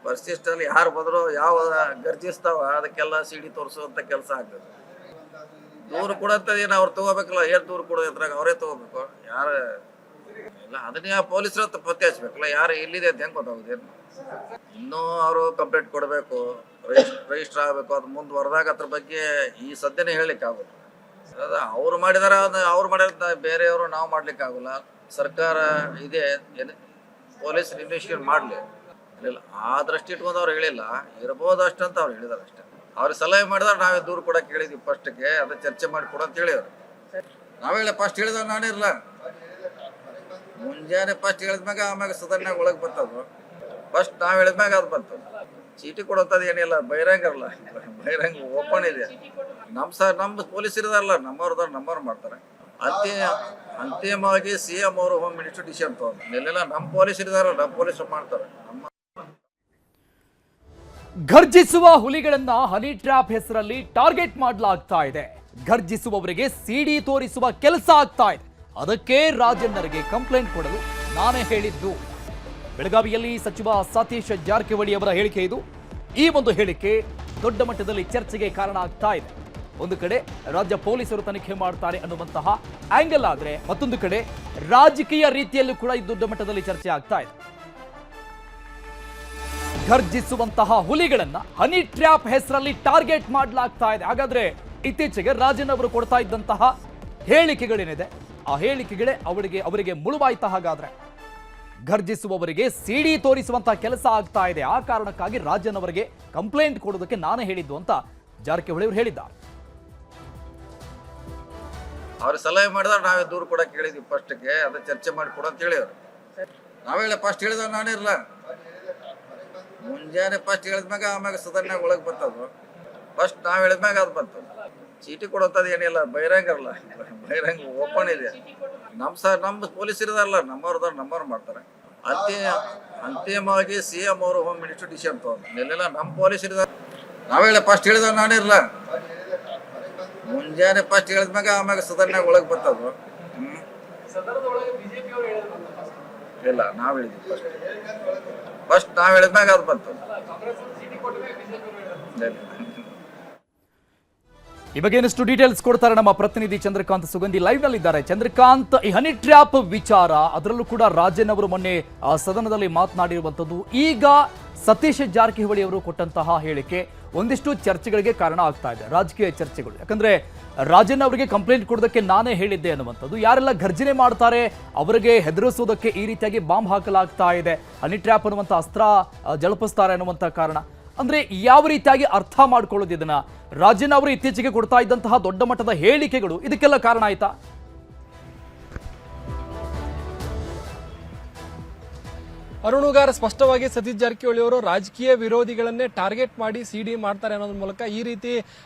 ಪರಿಶಿಷ್ಟಲ್ಲಿ ಯಾರು ಬಂದ್ರು ಯಾವ ಗರ್ಜಿಸ್ತಾವ ಅದಕ್ಕೆಲ್ಲ ಸಿಡಿ ತೋರಿಸುವಂತ ಕೆಲಸ ಆಗ್ತದೆ. ದೂರು ಕೊಡಂತದ ಏನು ಅವ್ರು ತಗೋಬೇಕಲ್ಲ, ಏನ್ ದೂರು ಕೊಡೋದ್ರಾಗ ಅವರೇ ತಗೋಬೇಕು. ಯಾರ ಇಲ್ಲ ಅದನ್ನ ಪೊಲೀಸರ ಪತ್ತೆ ಹಚ್ಬೇಕಲ್ಲ, ಯಾರು ಎಲ್ಲಿದೆ ಅಂತ ಹೆಂಗ್ ಗೊತ್ತಾಗುದೇನು? ಇನ್ನೂ ಅವರು ಕಂಪ್ಲೇಂಟ್ ಕೊಡಬೇಕು, ರಿಜಿಸ್ಟರ್ ಆಗಬೇಕು. ಅದು ಮುಂದುವರೆದಾಗ ಅದ್ರ ಬಗ್ಗೆ ಈ ಸದ್ಯನೇ ಹೇಳಲಿಕ್ಕೆ ಆಗುತ್ತೆ. ಅದ ಅವ್ರು ಮಾಡಿದಾರ, ಅವ್ರು ಮಾಡಿದ ಬೇರೆಯವರು ನಾವು ಮಾಡ್ಲಿಕ್ಕೆ ಆಗೋಲ್ಲ. ಸರ್ಕಾರ ಇದೆ, ಪೊಲೀಸ್ ಇನ್ವೆಸ್ಟಿಗೇಟ್ ಮಾಡಲಿ ಇಲ್ಲ, ಆ ದೃಷ್ಟಿ ಇಟ್ಕೊಂಡು ಅವ್ರು ಹೇಳಿಲ್ಲ. ಇರ್ಬೋದು ಅಷ್ಟಂತ ಅವ್ರು ಹೇಳಿದಾರೆ ಅಷ್ಟೇ. ಅವ್ರಿಗೆ ಸಲಹೆ ಮಾಡಿದ್ರೆ ನಾವೇ ದೂರ ಕೊಡಕ್ಕೆ ಹೇಳಿದ್ವಿ ಫಸ್ಟ್ಗೆ, ಅದು ಚರ್ಚೆ ಮಾಡಿ ಕೊಡು ಅಂತ ಹೇಳಿದ್ರು. ನಾವೇಳಿ ಫಸ್ಟ್ ಹೇಳಿದ ನಾನಿರಲ್ಲ, ಮುಂಜಾನೆ ಫಸ್ಟ್ ಹೇಳಿದ್ಮ್ಯಾಗ ಆಮ್ಯಾಗ ಸದನ್ಯಾಗ ಒಳಗೆ ಬರ್ತದು. ಫಸ್ಟ್ ನಾವು ಹೇಳಿದ್ಮ್ಯಾಗ ಅದು ಬರ್ತದೆ. ಚೀಟಿ ಕೊಡೋಂಥದ್ದು ಏನಿಲ್ಲ, ಬಹಿರಂಗ ಇರಲ್ಲ, ಬಹಿರಂಗ ಓಪನ್ ಇದೆ. ನಮ್ಮ ಪೊಲೀಸ್ ಇರೋದಲ್ಲ, ನಮ್ಮವ್ರು ಮಾಡ್ತಾರೆ. ಅಂತಿಮವಾಗಿ CM ಅವರು ಹೋಮ್ ಮಿನಿಸ್ಟರ್ ಡಿಸಿಷನ್ ತಗೊಂಡು ಎಲ್ಲೆಲ್ಲ ನಮ್ಮ ಪೊಲೀಸ್ ಇರೋದಾರಲ್ಲ, ನಮ್ಮ ಪೊಲೀಸ್ ಮಾಡ್ತಾರೆ. ಘರ್ಜಿಸುವ ಹುಲಿಗಳನ್ನ ಹನಿ ಟ್ರ್ಯಾಪ್ ಹೆಸರಲ್ಲಿ ಟಾರ್ಗೆಟ್ ಮಾಡಲಾಗ್ತಾ ಇದೆ. ಘರ್ಜಿಸುವವರಿಗೆ ಸಿಡಿ ತೋರಿಸುವ ಕೆಲಸ ಆಗ್ತಾ ಇದೆ. ಅದಕ್ಕೆ ರಾಜಣ್ಣರಿಗೆ ಕಂಪ್ಲೇಂಟ್ ಕೊಡಲು ನಾನೇ ಹೇಳಿದ್ದು. ಬೆಳಗಾವಿಯಲ್ಲಿ ಸಚಿವ ಸತೀಶ್ ಜಾರಕಿಹೊಳಿ ಅವರ ಹೇಳಿಕೆ ಇದು. ಈ ಒಂದು ಹೇಳಿಕೆ ದೊಡ್ಡ ಮಟ್ಟದಲ್ಲಿ ಚರ್ಚೆಗೆ ಕಾರಣ ಆಗ್ತಾ ಇದೆ. ಒಂದು ಕಡೆ ರಾಜ್ಯ ಪೊಲೀಸರು ತನಿಖೆ ಮಾಡ್ತಾರೆ ಅನ್ನುವಂತಹ ಆಂಗಲ್ ಆದ್ರೆ, ಮತ್ತೊಂದು ಕಡೆ ರಾಜಕೀಯ ರೀತಿಯಲ್ಲೂ ಕೂಡ ಇದು ದೊಡ್ಡ ಮಟ್ಟದಲ್ಲಿ ಚರ್ಚೆ ಆಗ್ತಾ ಇದೆ. ಘರ್ಜಿಸುವಂತಹ ಹುಲಿಗಳನ್ನ ಹನಿ ಟ್ರ್ಯಾಪ್ ಹೆಸರಲ್ಲಿ ಟಾರ್ಗೆಟ್ ಮಾಡಲಾಗ್ತಾ ಇದೆ. ಹಾಗಾದ್ರೆ ಇತ್ತೀಚೆಗೆ ರಾಜನ್ ಅವರು ಕೊಡ್ತಾ ಇದ್ದಂತಹ ಹೇಳಿಕೆಗಳೇನಿದೆ, ಆ ಹೇಳಿಕೆಗಳೇ ಅವರಿಗೆ ಮುಳುವಾಯ್ತಾ? ಹಾಗಾದ್ರೆ ಘರ್ಜಿಸುವವರಿಗೆ ಸಿಡಿ ತೋರಿಸುವಂತಹ ಕೆಲಸ ಆಗ್ತಾ ಇದೆ. ಆ ಕಾರಣಕ್ಕಾಗಿ ರಾಜನ್ ಅವರಿಗೆ ಕಂಪ್ಲೇಂಟ್ ಕೊಡೋದಕ್ಕೆ ನಾನೇ ಹೇಳಿದ್ದು ಅಂತ ಜಾರಕಿಹೊಳಿ ಅವರು ಹೇಳಿದ್ದಾರೆ. ಅವ್ರ ಸಲಹೆ ಮಾಡಿದ್ರೆ ನಾವೇ ದೂರ ಕೊಡಕ್ಕೆ ಹೇಳಿದ್ವಿ ಫಸ್ಟ್ಗೆ, ಅದು ಚರ್ಚೆ ಮಾಡಿ ಕೊಡು ಅಂತ ಹೇಳಿದ್ರು. ನಾವೇಳಿ ಫಸ್ಟ್ ಹೇಳಿದ ನಾನಿರಲ್ಲ, ಮುಂಜಾನೆ ಫಸ್ಟ್ ಹೇಳಿದ್ಮ್ಯಾಗ ಆಮ್ಯಾಗ ಸದನ್ಯಾಗ ಒಳಗೆ ಬರ್ತದು. ಫಸ್ಟ್ ನಾವು ಹೇಳಿದ್ಮ್ಯಾಗ ಅದು ಬರ್ತದೆ. ಚೀಟಿ ಕೊಡೋಂಥದ್ದು ಏನಿಲ್ಲ, ಬಹಿರಂಗ ಇರಲ್ಲ, ಬಹಿರಂಗ ಓಪನ್ ಇದೆ. ನಮ್ಮ ಪೊಲೀಸ್ ಇರೋದಲ್ಲ, ನಮ್ಮವ್ರು ಮಾಡ್ತಾರೆ. ಅಂತಿಮವಾಗಿ CM ಅವರು ಹೋಮ್ ಮಿನಿಸ್ಟರ್ ಡಿಸಿಷನ್ ತಗೊಂಡು ಎಲ್ಲೆಲ್ಲ ನಮ್ಮ ಪೊಲೀಸ್ ಇರೋದ. ನಾವೇಳಿ ಫಸ್ಟ್ ಹೇಳಿದ ನಾನಿರಲ್ಲ, ಮುಂಜಾನೆ ಫಸ್ಟ್ ಹೇಳಿದ್ಮ್ಯಾಗ ಆಮ್ಯಾಗ ಸದನ್ಯಾಗ ಒಳಗೆ ಬರ್ತದು. ಇಲ್ಲ, ನಾವು ಹೇಳಿದ್ವಿ ಫಸ್ಟ್ ನಾವು ಹೇಳಿದ್ಮ್ಯಾಗ ಅದು ಬರ್ತದೆ. ಈ ಬಗ್ಗೆ ಇನ್ನಷ್ಟು ಡೀಟೇಲ್ಸ್ ಕೊಡ್ತಾರೆ ನಮ್ಮ ಪ್ರತಿನಿಧಿ ಚಂದ್ರಕಾಂತ್ ಸುಗಂಧಿ ಲೈವ್ ನಲ್ಲಿ ಇದ್ದಾರೆ. ಚಂದ್ರಕಾಂತ್, ಈ ಹನಿ ಟ್ರ್ಯಾಪ್ ವಿಚಾರ, ಅದರಲ್ಲೂ ಕೂಡ ರಾಜನ್ ಅವರು ಮೊನ್ನೆ ಸದನದಲ್ಲಿ ಮಾತನಾಡಿರುವಂತದ್ದು, ಈಗ ಸತೀಶ್ ಜಾರಕಿಹೊಳಿ ಅವರು ಕೊಟ್ಟಂತಹ ಹೇಳಿಕೆ ಒಂದಿಷ್ಟು ಚರ್ಚೆಗಳಿಗೆ ಕಾರಣ ಆಗ್ತಾ ಇದೆ, ರಾಜಕೀಯ ಚರ್ಚೆಗಳು. ಯಾಕಂದ್ರೆ ರಾಜನ್ ಅವರಿಗೆ ಕಂಪ್ಲೇಂಟ್ ಕೊಡೋದಕ್ಕೆ ನಾನೇ ಹೇಳಿದ್ದೆ ಅನ್ನುವಂಥದ್ದು, ಯಾರೆಲ್ಲ ಘರ್ಜನೆ ಮಾಡ್ತಾರೆ ಅವರಿಗೆ ಹೆದರಿಸೋದಕ್ಕೆ ಈ ರೀತಿಯಾಗಿ ಬಾಂಬ್ ಹಾಕಲಾಗ್ತಾ ಇದೆ, ಹನಿ ಟ್ರ್ಯಾಪ್ ಅನ್ನುವಂಥ ಅಸ್ತ್ರ ಜಳಪಿಸ್ತಾರೆ ಅನ್ನುವಂಥ ಕಾರಣ. ಅಂದ್ರೆ ಯಾವ ರೀತಿಯಾಗಿ ಅರ್ಥ ಮಾಡ್ಕೊಳ್ಳೋದು ಇದನ್ನ? ರಾಜನ್ ಅವರು ಇತ್ತೀಚೆಗೆ ಕೊಡ್ತಾ ಇದ್ದಂತಹ ದೊಡ್ಡ ಮಟ್ಟದ ಹೇಳಿಕೆಗಳು ಇದಕ್ಕೆಲ್ಲ ಕಾರಣ ಆಯ್ತಾ? ಅರುಣುಗಾರ್, ಸ್ಪಷ್ಟವಾಗಿ ಸತೀಶ್ ಜಾರಕಿಹೊಳಿ ಅವರು ರಾಜಕೀಯ ವಿರೋಧಿಗಳನ್ನೇ ಟಾರ್ಗೆಟ್ ಮಾಡಿ ಸಿಡಿ ಮಾಡ್ತಾರೆ ಅನ್ನೋದ್ರ ಮೂಲಕ ಈ ರೀತಿ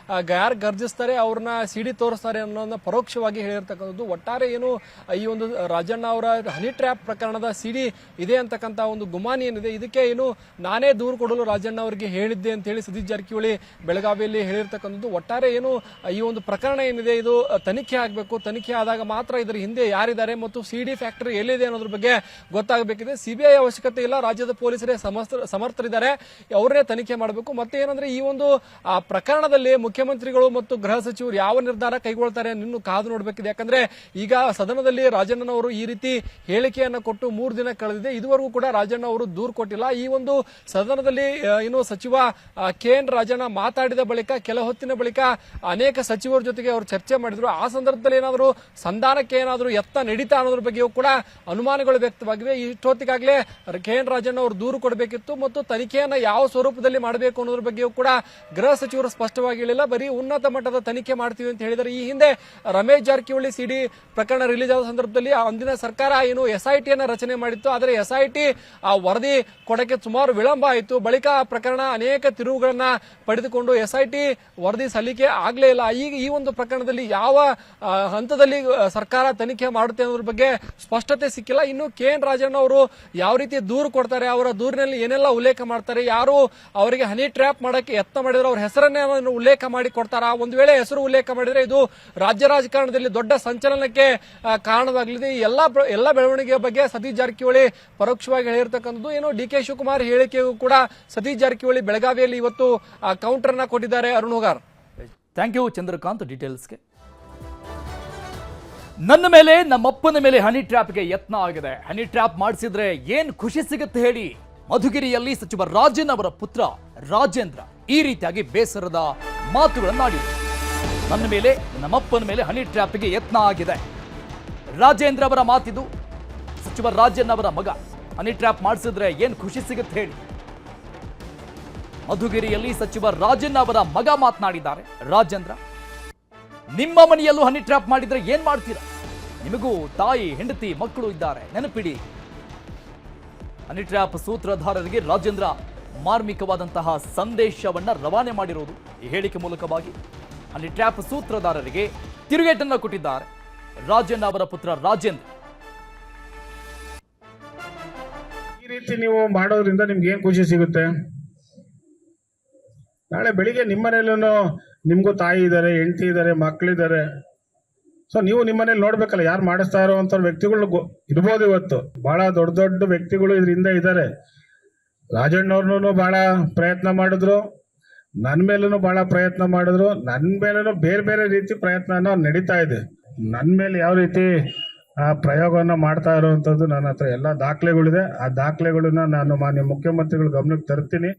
ಯಾರು ಗರ್ಜಿಸ್ತಾರೆ ಅವ್ರನ್ನ ಸಿಡಿ ತೋರಿಸ್ತಾರೆ ಅನ್ನೋದನ್ನ ಪರೋಕ್ಷವಾಗಿ ಹೇಳಿರ್ತಕ್ಕಂಥದ್ದು. ಒಟ್ಟಾರೆ ಏನು ಈ ಒಂದು ರಾಜಣ್ಣ ಅವರ ಹನಿ ಟ್ರ್ಯಾಪ್ ಪ್ರಕರಣದ ಸಿಡಿ ಇದೆ ಅಂತಕ್ಕಂಥ ಒಂದು ಗುಮಾನಿ ಏನಿದೆ, ಇದಕ್ಕೆ ಏನು ನಾನೇ ದೂರು ಕೊಡಲು ರಾಜಣ್ಣ ಅವರಿಗೆ ಹೇಳಿದ್ದೆ ಅಂತ ಹೇಳಿ ಸತೀಶ್ ಜಾರಕಿಹೊಳಿ ಬೆಳಗಾವಿಯಲ್ಲಿ ಹೇಳಿರ್ತಕ್ಕಂಥದ್ದು. ಒಟ್ಟಾರೆ ಏನು ಈ ಒಂದು ಪ್ರಕರಣ ಏನಿದೆ ಇದು ತನಿಖೆ ಆಗಬೇಕು, ತನಿಖೆ ಆದಾಗ ಮಾತ್ರ ಇದರ ಹಿಂದೆ ಯಾರಿದ್ದಾರೆ ಮತ್ತು ಸಿಡಿ ಫ್ಯಾಕ್ಟರಿ ಎಲ್ಲಿದೆ ಅನ್ನೋದ್ರ ಬಗ್ಗೆ ಗೊತ್ತಾಗಬೇಕಿದೆ. ಸಿಬಿಐ ಅವಶ್ಯಕತೆ ಅವಶ್ಯಕತೆ ಇಲ್ಲ. ರಾಜ್ಯದ ಪೊಲೀಸರೇ ಸಮರ್ಥರಿದ್ದಾರೆ, ಅವರೇ ತನಿಖೆ ಮಾಡಬೇಕು. ಮತ್ತೆ ಏನಂದ್ರೆ ಈ ಒಂದು ಪ್ರಕರಣದಲ್ಲಿ ಮುಖ್ಯಮಂತ್ರಿಗಳು ಮತ್ತು ಗೃಹ ಸಚಿವರು ಯಾವ ನಿರ್ಧಾರ ಕೈಗೊಳ್ತಾರೆ ಇನ್ನು ಕಾದು ನೋಡಬೇಕಿದೆ. ಯಾಕಂದ್ರೆ ಈಗ ಸದನದಲ್ಲಿ ರಾಜಣ್ಣನವರು ಈ ರೀತಿ ಹೇಳಿಕೆಯನ್ನ ಕೊಟ್ಟು 3 ದಿನ ಕಳೆದಿದೆ. ಇದುವರೆಗೂ ಕೂಡ ರಾಜಣ್ಣ ಅವರು ದೂರು ಕೊಟ್ಟಿಲ್ಲ. ಈ ಒಂದು ಸದನದಲ್ಲಿ ಇನ್ನು ಸಚಿವ KN ರಾಜಣ್ಣ ಮಾತಾಡಿದ ಬಳಿಕ ಕೆಲ ಹೊತ್ತಿನ ಬಳಿಕ ಅನೇಕ ಸಚಿವರ ಜೊತೆಗೆ ಅವರು ಚರ್ಚೆ ಮಾಡಿದ್ರು. ಆ ಸಂದರ್ಭದಲ್ಲಿ ಏನಾದರೂ ಸಂಧಾನಕ್ಕೆ ಏನಾದರೂ ಯತ್ನ ನಡೀತಾ ಅನ್ನೋದ್ರ ಬಗ್ಗೆಯೂ ಕೂಡ ಅನುಮಾನಗಳು ವ್ಯಕ್ತವಾಗಿವೆ. ಇಷ್ಟೊತ್ತಿಗಾಗಲೇ KN ರಾಜಣ್ಣ ಅವರು ದೂರು ಕೊಡಬೇಕಿತ್ತು ಮತ್ತು ತನಿಖೆಯನ್ನ ಯಾವ ಸ್ವರೂಪದಲ್ಲಿ ಮಾಡಬೇಕು ಅನ್ನೋದ್ರ ಬಗ್ಗೆಯೂ ಕೂಡ ಗೃಹ ಸಚಿವರು ಸ್ಪಷ್ಟವಾಗಿ ಹೇಳಿಲ್ಲ. ಬರೀ ಉನ್ನತ ಮಟ್ಟದ ತನಿಖೆ ಮಾಡ್ತೀವಿ ಅಂತ ಹೇಳಿದರೆ. ಈ ಹಿಂದೆ ರಮೇಶ್ ಜಾರಕಿಹೊಳಿ ಸಿಡಿ ಪ್ರಕರಣ ರಿಲೀಸ್ ಆದ ಸಂದರ್ಭದಲ್ಲಿ ಅಂದಿನ ಸರ್ಕಾರ ಏನು SIT ಅನ್ನ ರಚನೆ ಮಾಡಿತ್ತು. ಆದರೆ SIT ವರದಿ ಕೊಡಕ್ಕೆ ಸುಮಾರು ವಿಳಂಬ ಆಯಿತು. ಬಳಿಕ ಪ್ರಕರಣ ಅನೇಕ ತಿರುವುಗಳನ್ನ ಪಡೆದುಕೊಂಡು SIT ವರದಿ ಸಲ್ಲಿಕೆ ಆಗ್ಲೇ ಇಲ್ಲ. ಈಗ ಈ ಒಂದು ಪ್ರಕರಣದಲ್ಲಿ ಯಾವ ಹಂತದಲ್ಲಿ ಸರ್ಕಾರ ತನಿಖೆ ಮಾಡುತ್ತೆ ಅನ್ನೋದ್ರ ಬಗ್ಗೆ ಸ್ಪಷ್ಟತೆ ಸಿಕ್ಕಿಲ್ಲ. ಇನ್ನು KN ರಾಜಣ್ಣ ಅವರು ಯಾವ ರೀತಿ ದೂರು ಕೊಡ್ತಾರೆ, ಅವರ ದೂರಿನಲ್ಲಿ ಏನೆಲ್ಲ ಉಲ್ಲೇಖ ಮಾಡ್ತಾರೆ, ಯಾರು ಅವರಿಗೆ ಹನಿ ಟ್ರ್ಯಾಪ್ ಮಾಡಕ್ಕೆ ಯತ್ನ ಮಾಡಿದ್ರು ಅವ್ರ ಹೆಸರನ್ನೇ ಉಲ್ಲೇಖ ಮಾಡಿ ಕೊಡ್ತಾರ. ಒಂದು ವೇಳೆ ಹೆಸರು ಉಲ್ಲೇಖ ಮಾಡಿದ್ರೆ ಇದು ರಾಜ್ಯ ರಾಜಕಾರಣದಲ್ಲಿ ದೊಡ್ಡ ಸಂಚಲನಕ್ಕೆ ಕಾರಣವಾಗಲಿದೆ. ಎಲ್ಲ ಬೆಳವಣಿಗೆಯ ಬಗ್ಗೆ ಸತೀಶ್ ಜಾರಕಿಹೊಳಿ ಪರೋಕ್ಷವಾಗಿ ಹೇಳಿರ್ತಕ್ಕಂಥದ್ದು. ಏನು DK ಶಿವಕುಮಾರ್ ಹೇಳಿಕೆಗೂ ಕೂಡ ಸತೀಶ್ ಜಾರಕಿಹೊಳಿ ಬೆಳಗಾವಿಯಲ್ಲಿ ಇವತ್ತು ಕೌಂಟರ್ ಅನ್ನ ಕೊಟ್ಟಿದ್ದಾರೆ. ಅರುಣ್ ಹುಗಾರ್, ಥ್ಯಾಂಕ್ ಯು ಚಂದ್ರಕಾಂತ್ ಡೀಟೇಲ್ಸ್ಗೆ. ನನ್ನ ಮೇಲೆ ನಮ್ಮಪ್ಪನ ಮೇಲೆ ಹನಿ ಟ್ರ್ಯಾಪ್ಗೆ ಯತ್ನ ಆಗಿದೆ. ಹನಿ ಟ್ರ್ಯಾಪ್ ಮಾಡಿಸಿದ್ರೆ ಏನ್ ಖುಷಿ ಸಿಗುತ್ತೆ ಹೇಳಿ. ಮಧುಗಿರಿಯಲ್ಲಿ ಸಚಿವ ರಾಜನ್ ಅವರ ಪುತ್ರ ರಾಜೇಂದ್ರ ಈ ರೀತಿಯಾಗಿ ಬೇಸರದ ಮಾತುಗಳನ್ನಾಡಿದರು. ನನ್ನ ಮೇಲೆ ನಮ್ಮಪ್ಪನ ಮೇಲೆ ಹನಿ ಟ್ರ್ಯಾಪ್ಗೆ ಯತ್ನ ಆಗಿದೆ. ರಾಜೇಂದ್ರ ಅವರ ಮಾತಿದು. ಸಚಿವ ರಾಜನ್ ಅವರ ಮಗ ಹನಿ ಟ್ರ್ಯಾಪ್ ಮಾಡಿಸಿದ್ರೆ ಏನ್ ಖುಷಿ ಸಿಗುತ್ತೆ ಹೇಳಿ. ಮಧುಗಿರಿಯಲ್ಲಿ ಸಚಿವ ರಾಜನ್ ಅವರ ಮಗ ಮಾತನಾಡಿದ್ದಾರೆ. ರಾಜೇಂದ್ರ, ನಿಮ್ಮ ಮನೆಯಲ್ಲೂ ಹನಿ ಟ್ರ್ಯಾಪ್ ಮಾಡಿದ್ರೆ ಏನ್ ಮಾಡ್ತೀರಾ? ನಿಮಗೂ ತಾಯಿ, ಹೆಂಡತಿ, ಮಕ್ಕಳು ಇದ್ದಾರೆ, ನೆನಪಿಡಿ. ಹನಿ ಟ್ರ್ಯಾಪ್ ಸೂತ್ರಧಾರರಿಗೆ ರಾಜೇಂದ್ರ ಮಾರ್ಮಿಕವಾದಂತಹ ಸಂದೇಶವನ್ನ ರವಾನೆ ಮಾಡಿರುವುದು ಈ ಹೇಳಿಕೆ ಮೂಲಕವಾಗಿ. ಹನಿ ಟ್ರ್ಯಾಪ್ ಸೂತ್ರಧಾರರಿಗೆ ತಿರುಗೇಟನ್ನ ಕೊಟ್ಟಿದ್ದಾರೆ ರಾಜಣ್ಣ ಅವರ ಪುತ್ರ ರಾಜೇಂದ್ರ. ಈ ರೀತಿ ನೀವು ಮಾಡೋದ್ರಿಂದ ನಿಮ್ಗೆ ಏನ್ ಖುಷಿ ಸಿಗುತ್ತೆ? ನಾಳೆ ಬೆಳಿಗ್ಗೆ ನಿಮ್ಮನೇಲೂ ನಿಮ್ಗೂ ತಾಯಿ ಇದ್ದಾರೆ, ಹೆಂಡತಿ ಇದ್ದಾರೆ, ಮಕ್ಕಳಿದ್ದಾರೆ. ಸೊ ನೀವು ನಿಮ್ಮನೇಲಿ ನೋಡ್ಬೇಕಲ್ಲ, ಯಾರು ಮಾಡಿಸ್ತಾ ಇರೋವಂಥ ವ್ಯಕ್ತಿಗಳು ಇರ್ಬೋದು. ಇವತ್ತು ಬಹಳ ದೊಡ್ಡ ದೊಡ್ಡ ವ್ಯಕ್ತಿಗಳು ಇದರಿಂದ ಇದ್ದಾರೆ. ರಾಜಣ್ಣವ್ರನ್ನೂ ಬಹಳ ಪ್ರಯತ್ನ ಮಾಡಿದ್ರು, ನನ್ನ ಮೇಲೂ ಬಹಳ ಪ್ರಯತ್ನ ಮಾಡಿದ್ರು, ನನ್ನ ಮೇಲೂ ಬೇರೆ ಬೇರೆ ರೀತಿ ಪ್ರಯತ್ನ ನಡೀತಾ ಇದೆ. ನನ್ನ ಮೇಲೆ ಯಾವ ರೀತಿ ಪ್ರಯೋಗವನ್ನು ಮಾಡ್ತಾ ಇರುವಂಥದ್ದು ನನ್ನ ಹತ್ರ ಎಲ್ಲ ದಾಖಲೆಗಳಿದೆ. ಆ ದಾಖಲೆಗಳನ್ನ ನಾನು ಮಾನ್ಯ ಮುಖ್ಯಮಂತ್ರಿಗಳ ಗಮನಕ್ಕೆ ತರ್ತೀನಿ.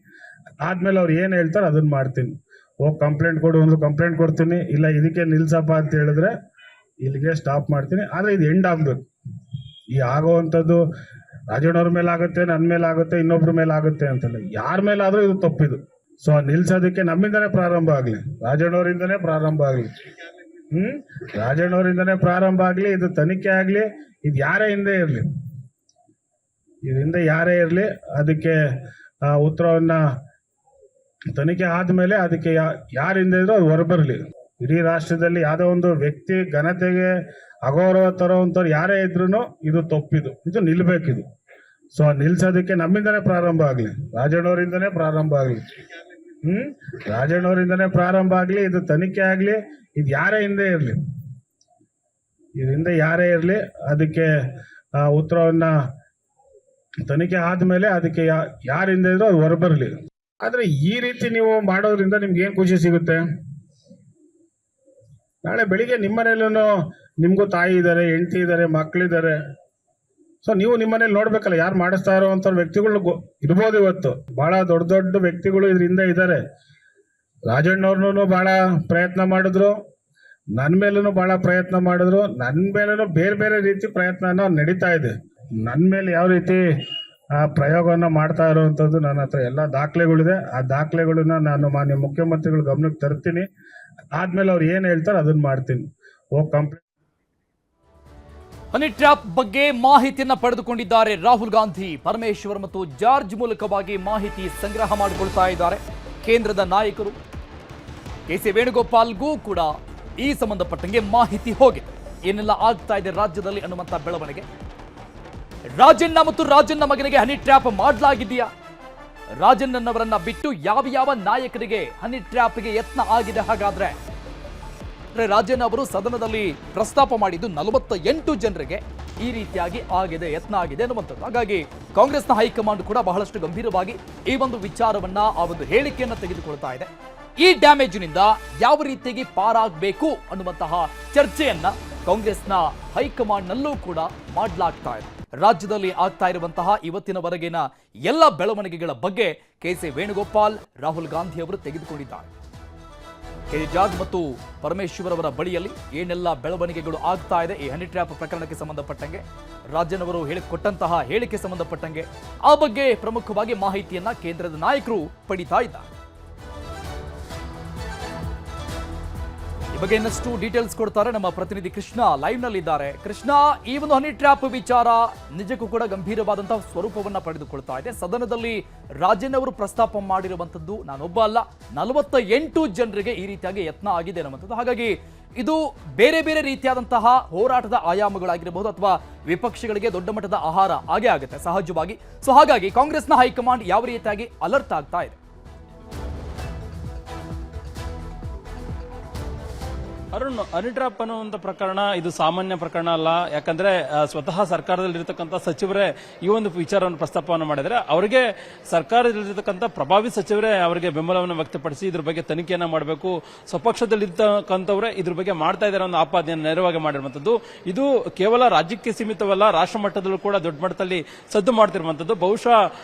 ಆದ್ಮೇಲೆ ಅವ್ರು ಏನು ಹೇಳ್ತಾರೆ ಅದನ್ನ ಮಾಡ್ತೀನಿ. ಹೋಗಿ ಕಂಪ್ಲೇಂಟ್ ಕೊಡು ಒಂದು ಕಂಪ್ಲೇಂಟ್ ಕೊಡ್ತೀನಿ, ಇಲ್ಲ ಇದಕ್ಕೆ ನಿಲ್ಸಪ್ಪ ಅಂತ ಹೇಳಿದ್ರೆ ಇಲ್ಲಿಗೆ ಸ್ಟಾಪ್ ಮಾಡ್ತೀನಿ. ಆದರೆ ಇದು ಎಂಡ್ ಆಗಬೇಕು. ಈ ಆಗೋವಂಥದ್ದು ರಾಜಣ್ಣವ್ರ ಮೇಲೆ ಆಗುತ್ತೆ, ನನ್ನ ಮೇಲೆ ಆಗುತ್ತೆ, ಇನ್ನೊಬ್ರ ಮೇಲೆ ಆಗುತ್ತೆ ಅಂತಲ್ಲ, ಯಾರ ಮೇಲಾದರೂ ಇದು ತಪ್ಪಿದು. ಸೊ ನಿಲ್ಸೋದಕ್ಕೆ ನಮ್ಮಿಂದನೇ ಪ್ರಾರಂಭ ಆಗಲಿ, ರಾಜಣ್ಣವರಿಂದನೇ ಪ್ರಾರಂಭ ಆಗಲಿ. ರಾಜಣ್ಣವರಿಂದನೇ ಪ್ರಾರಂಭ ಆಗಲಿ. ಇದು ತನಿಖೆ ಆಗಲಿ. ಇದು ಯಾರೇ ಹಿಂದೆ ಇರಲಿ, ಇದರಿಂದ ಯಾರೇ ಇರಲಿ, ಅದಕ್ಕೆ ಉತ್ತರವನ್ನ ತನಿಖೆ ಆದ್ಮೇಲೆ ಅದಕ್ಕೆ ಯಾರಿಂದ ಇದ್ರು ಅದು ಹೊರಬರಲಿ. ಇಡೀ ರಾಷ್ಟ್ರದಲ್ಲಿ ಯಾವುದೋ ಒಂದು ವ್ಯಕ್ತಿ ಘನತೆಗೆ ಅಗೌರವ ತರೋವಂಥವ್ರು ಯಾರೇ ಇದ್ರು ಇದು ತಪ್ಪಿದು, ಇದು ನಿಲ್ಬೇಕಿದು. ಸೊ ನಿಲ್ಸೋದಕ್ಕೆ ನಮ್ಮಿಂದನೇ ಪ್ರಾರಂಭ ಆಗಲಿ, ರಾಜಣ್ಣವರಿಂದನೇ ಪ್ರಾರಂಭ ಆಗಲಿ. ರಾಜಣ್ಣವರಿಂದನೇ ಪ್ರಾರಂಭ ಆಗಲಿ. ಇದು ತನಿಖೆ ಆಗಲಿ. ಇದು ಯಾರೇ ಹಿಂದೆ ಇರಲಿ, ಇದರಿಂದ ಯಾರೇ ಇರಲಿ, ಅದಕ್ಕೆ ಉತ್ತರವನ್ನ ತನಿಖೆ ಆದ್ಮೇಲೆ ಅದಕ್ಕೆ ಯಾರಿಂದ ಇದ್ರು ಅದು ಹೊರಬರಲಿ. ಆದ್ರೆ ಈ ರೀತಿ ನೀವು ಮಾಡೋದ್ರಿಂದ ನಿಮ್ಗೆ ಏನ್ ಖುಷಿ ಸಿಗುತ್ತೆ? ನಾಳೆ ಬೆಳಿಗ್ಗೆ ನಿಮ್ಮನೇಲೂ ನಿಮ್ಗೂ ತಾಯಿ ಇದ್ದಾರೆ, ಹೆಂಡತಿ ಇದ್ದಾರೆ, ಮಕ್ಕಳಿದ್ದಾರೆ. ಸೊ ನೀವು ನಿಮ್ಮನೇಲಿ ನೋಡ್ಬೇಕಲ್ಲ, ಯಾರು ಮಾಡಿಸ್ತಾ ಇರೋವಂಥ ವ್ಯಕ್ತಿಗಳು ಇರ್ಬೋದು. ಇವತ್ತು ಬಹಳ ದೊಡ್ಡ ದೊಡ್ಡ ವ್ಯಕ್ತಿಗಳು ಇದರಿಂದ ಇದ್ದಾರೆ. ರಾಜಣ್ಣವ್ರನ್ನೂ ಬಹಳ ಪ್ರಯತ್ನ ಮಾಡಿದ್ರು, ನನ್ನ ಮೇಲೂ ಬಹಳ ಪ್ರಯತ್ನ ಮಾಡಿದ್ರು, ನನ್ನ ಮೇಲೂ ಬೇರೆ ಬೇರೆ ರೀತಿ ಪ್ರಯತ್ನ ನಡೀತಾ ಇದೆ. ನನ್ನ ಮೇಲೆ ಯಾವ ರೀತಿ ಪ್ರಯೋಗವನ್ನು ಮಾಡ್ತಾ ಇರುವಂಥದ್ದು ನನ್ನ ಹತ್ರ ಎಲ್ಲ ದಾಖಲೆಗಳಿದೆ. ಆ ದಾಖಲೆಗಳನ್ನ ನಾನು ಮಾನ್ಯ ಮುಖ್ಯಮಂತ್ರಿಗಳ ಗಮನಕ್ಕೆ ತರ್ತೀನಿ. ಆದ್ಮೇಲೆ ಅವ್ರು ಏನು ಹೇಳ್ತಾರೆ ಅದನ್ನ ಮಾಡ್ತೀನಿ. ಹೋಗಿ ಕಂಪ್ಲೇಂಟ್. ಹನಿ ಟ್ರ್ಯಾಪ್ ಬಗ್ಗೆ ಮಾಹಿತಿಯನ್ನ ಪಡೆದುಕೊಂಡಿದ್ದಾರೆ ರಾಹುಲ್ ಗಾಂಧಿ, ಪರಮೇಶ್ವರ್ ಮತ್ತು ಜಾರ್ಜ್ ಮೂಲಕವಾಗಿ ಮಾಹಿತಿ ಸಂಗ್ರಹ ಮಾಡಿಕೊಳ್ತಾ ಇದ್ದಾರೆ ಕೇಂದ್ರದ ನಾಯಕರು. KC ವೇಣುಗೋಪಾಲ್ಗೂ ಕೂಡ ಈ ಸಂಬಂಧಪಟ್ಟಂಗೆ ಮಾಹಿತಿ ಹೋಗಿದೆ, ಏನೆಲ್ಲ ಆಗ್ತಾ ಇದೆ ರಾಜ್ಯದಲ್ಲಿ ಅನ್ನುವಂಥ ಬೆಳವಣಿಗೆ. ರಾಜಣ್ಣ ಮತ್ತು ರಾಜಣ್ಣ ಮಗನಿಗೆ ಹನಿ ಟ್ರ್ಯಾಪ್ ಮಾಡಲಾಗಿದೆಯಾ? ರಾಜಣ್ಣನವರನ್ನ ಬಿಟ್ಟು ಯಾವ ನಾಯಕರಿಗೆ ಹನಿ ಟ್ರ್ಯಾಪ್ಗೆ ಯತ್ನ ಆಗಿದೆ? ಹಾಗಾದ್ರೆ ರಾಜಣ್ಣ ಅವರು ಸದನದಲ್ಲಿ ಪ್ರಸ್ತಾಪ ಮಾಡಿದ್ದು 48 ಜನರಿಗೆ ಈ ರೀತಿಯಾಗಿ ಆಗಿದೆ, ಯತ್ನ ಆಗಿದೆ ಅನ್ನುವಂಥದ್ದು. ಹಾಗಾಗಿ ಕಾಂಗ್ರೆಸ್ನ ಹೈಕಮಾಂಡ್ ಕೂಡ ಬಹಳಷ್ಟು ಗಂಭೀರವಾಗಿ ಈ ಒಂದು ವಿಚಾರವನ್ನ, ಆ ಒಂದು ಹೇಳಿಕೆಯನ್ನು ತೆಗೆದುಕೊಳ್ತಾ ಇದೆ. ಈ ಡ್ಯಾಮೇಜ್ನಿಂದ ಯಾವ ರೀತಿಯಾಗಿ ಪಾರಾಗಬೇಕು ಅನ್ನುವಂತಹ ಚರ್ಚೆಯನ್ನ ಕಾಂಗ್ರೆಸ್ನ ಹೈಕಮಾಂಡ್ನಲ್ಲೂ ಕೂಡ ಮಾಡಲಾಗ್ತಾ ಇದೆ. ರಾಜ್ಯದಲ್ಲಿ ಆಗ್ತಾ ಇರುವಂತಹ ಇವತ್ತಿನವರೆಗಿನ ಎಲ್ಲ ಬೆಳವಣಿಗೆಗಳ ಬಗ್ಗೆ ಕೆ.ಸಿ. ವೇಣುಗೋಪಾಲ್, ರಾಹುಲ್ ಗಾಂಧಿ ಅವರು ತೆಗೆದುಕೊಂಡಿದ್ದಾರೆ. ಕೆ. ಜಾರ್ಜ್ ಮತ್ತು ಪರಮೇಶ್ವರ್ ಅವರ ಬಳಿಯಲ್ಲಿ ಏನೆಲ್ಲ ಬೆಳವಣಿಗೆಗಳು ಆಗ್ತಾ ಇದೆ ಈ ಹನಿ ಟ್ರ್ಯಾಪ್ ಪ್ರಕರಣಕ್ಕೆ ಸಂಬಂಧಪಟ್ಟಂಗೆ, ರಾಜನ್ ಅವರು ಕೊಟ್ಟಂತಹ ಹೇಳಿಕೆ ಸಂಬಂಧಪಟ್ಟಂಗೆ ಆ ಬಗ್ಗೆ ಪ್ರಮುಖವಾಗಿ ಮಾಹಿತಿಯನ್ನ ಕೇಂದ್ರದ ನಾಯಕರು ಪಡಿತಾ ಇದ್ದಾರೆ. ಈ ಬಗ್ಗೆ ಇನ್ನಷ್ಟು ಡೀಟೇಲ್ಸ್ ಕೊಡ್ತಾರೆ ನಮ್ಮ ಪ್ರತಿನಿಧಿ ಕೃಷ್ಣ, ಲೈವ್ ನಲ್ಲಿದ್ದಾರೆ. ಕೃಷ್ಣ, ಈ ಒಂದು ಹನಿ ಟ್ರ್ಯಾಪ್ ವಿಚಾರ ನಿಜಕ್ಕೂ ಕೂಡ ಗಂಭೀರವಾದಂತಹ ಸ್ವರೂಪವನ್ನ ಪಡೆದುಕೊಳ್ತಾ ಇದೆ. ಸದನದಲ್ಲಿ ರಾಜನ್ ಅವರು ಪ್ರಸ್ತಾಪ ಮಾಡಿರುವಂತದ್ದು ನಾನೊಬ್ಬ ಅಲ್ಲ, 48 ಜನರಿಗೆ ಈ ರೀತಿಯಾಗಿ ಯತ್ನ ಆಗಿದೆ ಅನ್ನುವಂಥದ್ದು. ಹಾಗಾಗಿ ಇದು ಬೇರೆ ಬೇರೆ ರೀತಿಯಾದಂತಹ ಹೋರಾಟದ ಆಯಾಮಗಳಾಗಿರಬಹುದು ಅಥವಾ ವಿಪಕ್ಷಗಳಿಗೆ ದೊಡ್ಡ ಮಟ್ಟದ ಆಹಾರ ಆಗೇ ಆಗುತ್ತೆ ಸಹಜವಾಗಿ. ಸೊ ಹಾಗಾಗಿ ಕಾಂಗ್ರೆಸ್ನ ಹೈಕಮಾಂಡ್ ಯಾವ ರೀತಿಯಾಗಿ ಅಲರ್ಟ್ ಆಗ್ತಾ ಇದೆ? ಅರುಣ್, ಹನಿ ಟ್ರ್ಯಾಪ್ ಅನ್ನುವಂಥ ಪ್ರಕರಣ ಇದು ಸಾಮಾನ್ಯ ಪ್ರಕರಣ ಅಲ್ಲ. ಯಾಕಂದ್ರೆ ಸ್ವತಃ ಸರ್ಕಾರದಲ್ಲಿರ್ತಕ್ಕಂಥ ಸಚಿವರೇ ಈ ಒಂದು ವಿಚಾರವನ್ನು ಪ್ರಸ್ತಾಪವನ್ನು ಮಾಡಿದರೆ ಅವರಿಗೆ ಸರ್ಕಾರದಲ್ಲಿರ್ತಕ್ಕಂಥ ಪ್ರಭಾವಿ ಸಚಿವರೇ ಅವರಿಗೆ ಬೆಂಬಲವನ್ನು ವ್ಯಕ್ತಪಡಿಸಿ ಇದ್ರ ಬಗ್ಗೆ ತನಿಖೆಯನ್ನ ಮಾಡಬೇಕು, ಸ್ವಪಕ್ಷದಲ್ಲಿರ್ತಕ್ಕಂಥವರೇ ಇದ್ರ ಬಗ್ಗೆ ಮಾಡ್ತಾ ಇದ್ದಾರೆ ಒಂದು ಆಪಾದನೆಯನ್ನು ನೇರವಾಗಿ ಮಾಡಿರುವಂತದ್ದು. ಇದು ಕೇವಲ ರಾಜ್ಯಕ್ಕೆ ಸೀಮಿತವಲ್ಲ, ರಾಷ್ಟ್ರ ಮಟ್ಟದಲ್ಲೂ ಕೂಡ ದೊಡ್ಡ ಮಟ್ಟದಲ್ಲಿ ಸದ್ದು ಮಾಡ್ತಿರುವಂತದ್ದು. ಬಹುಶಃ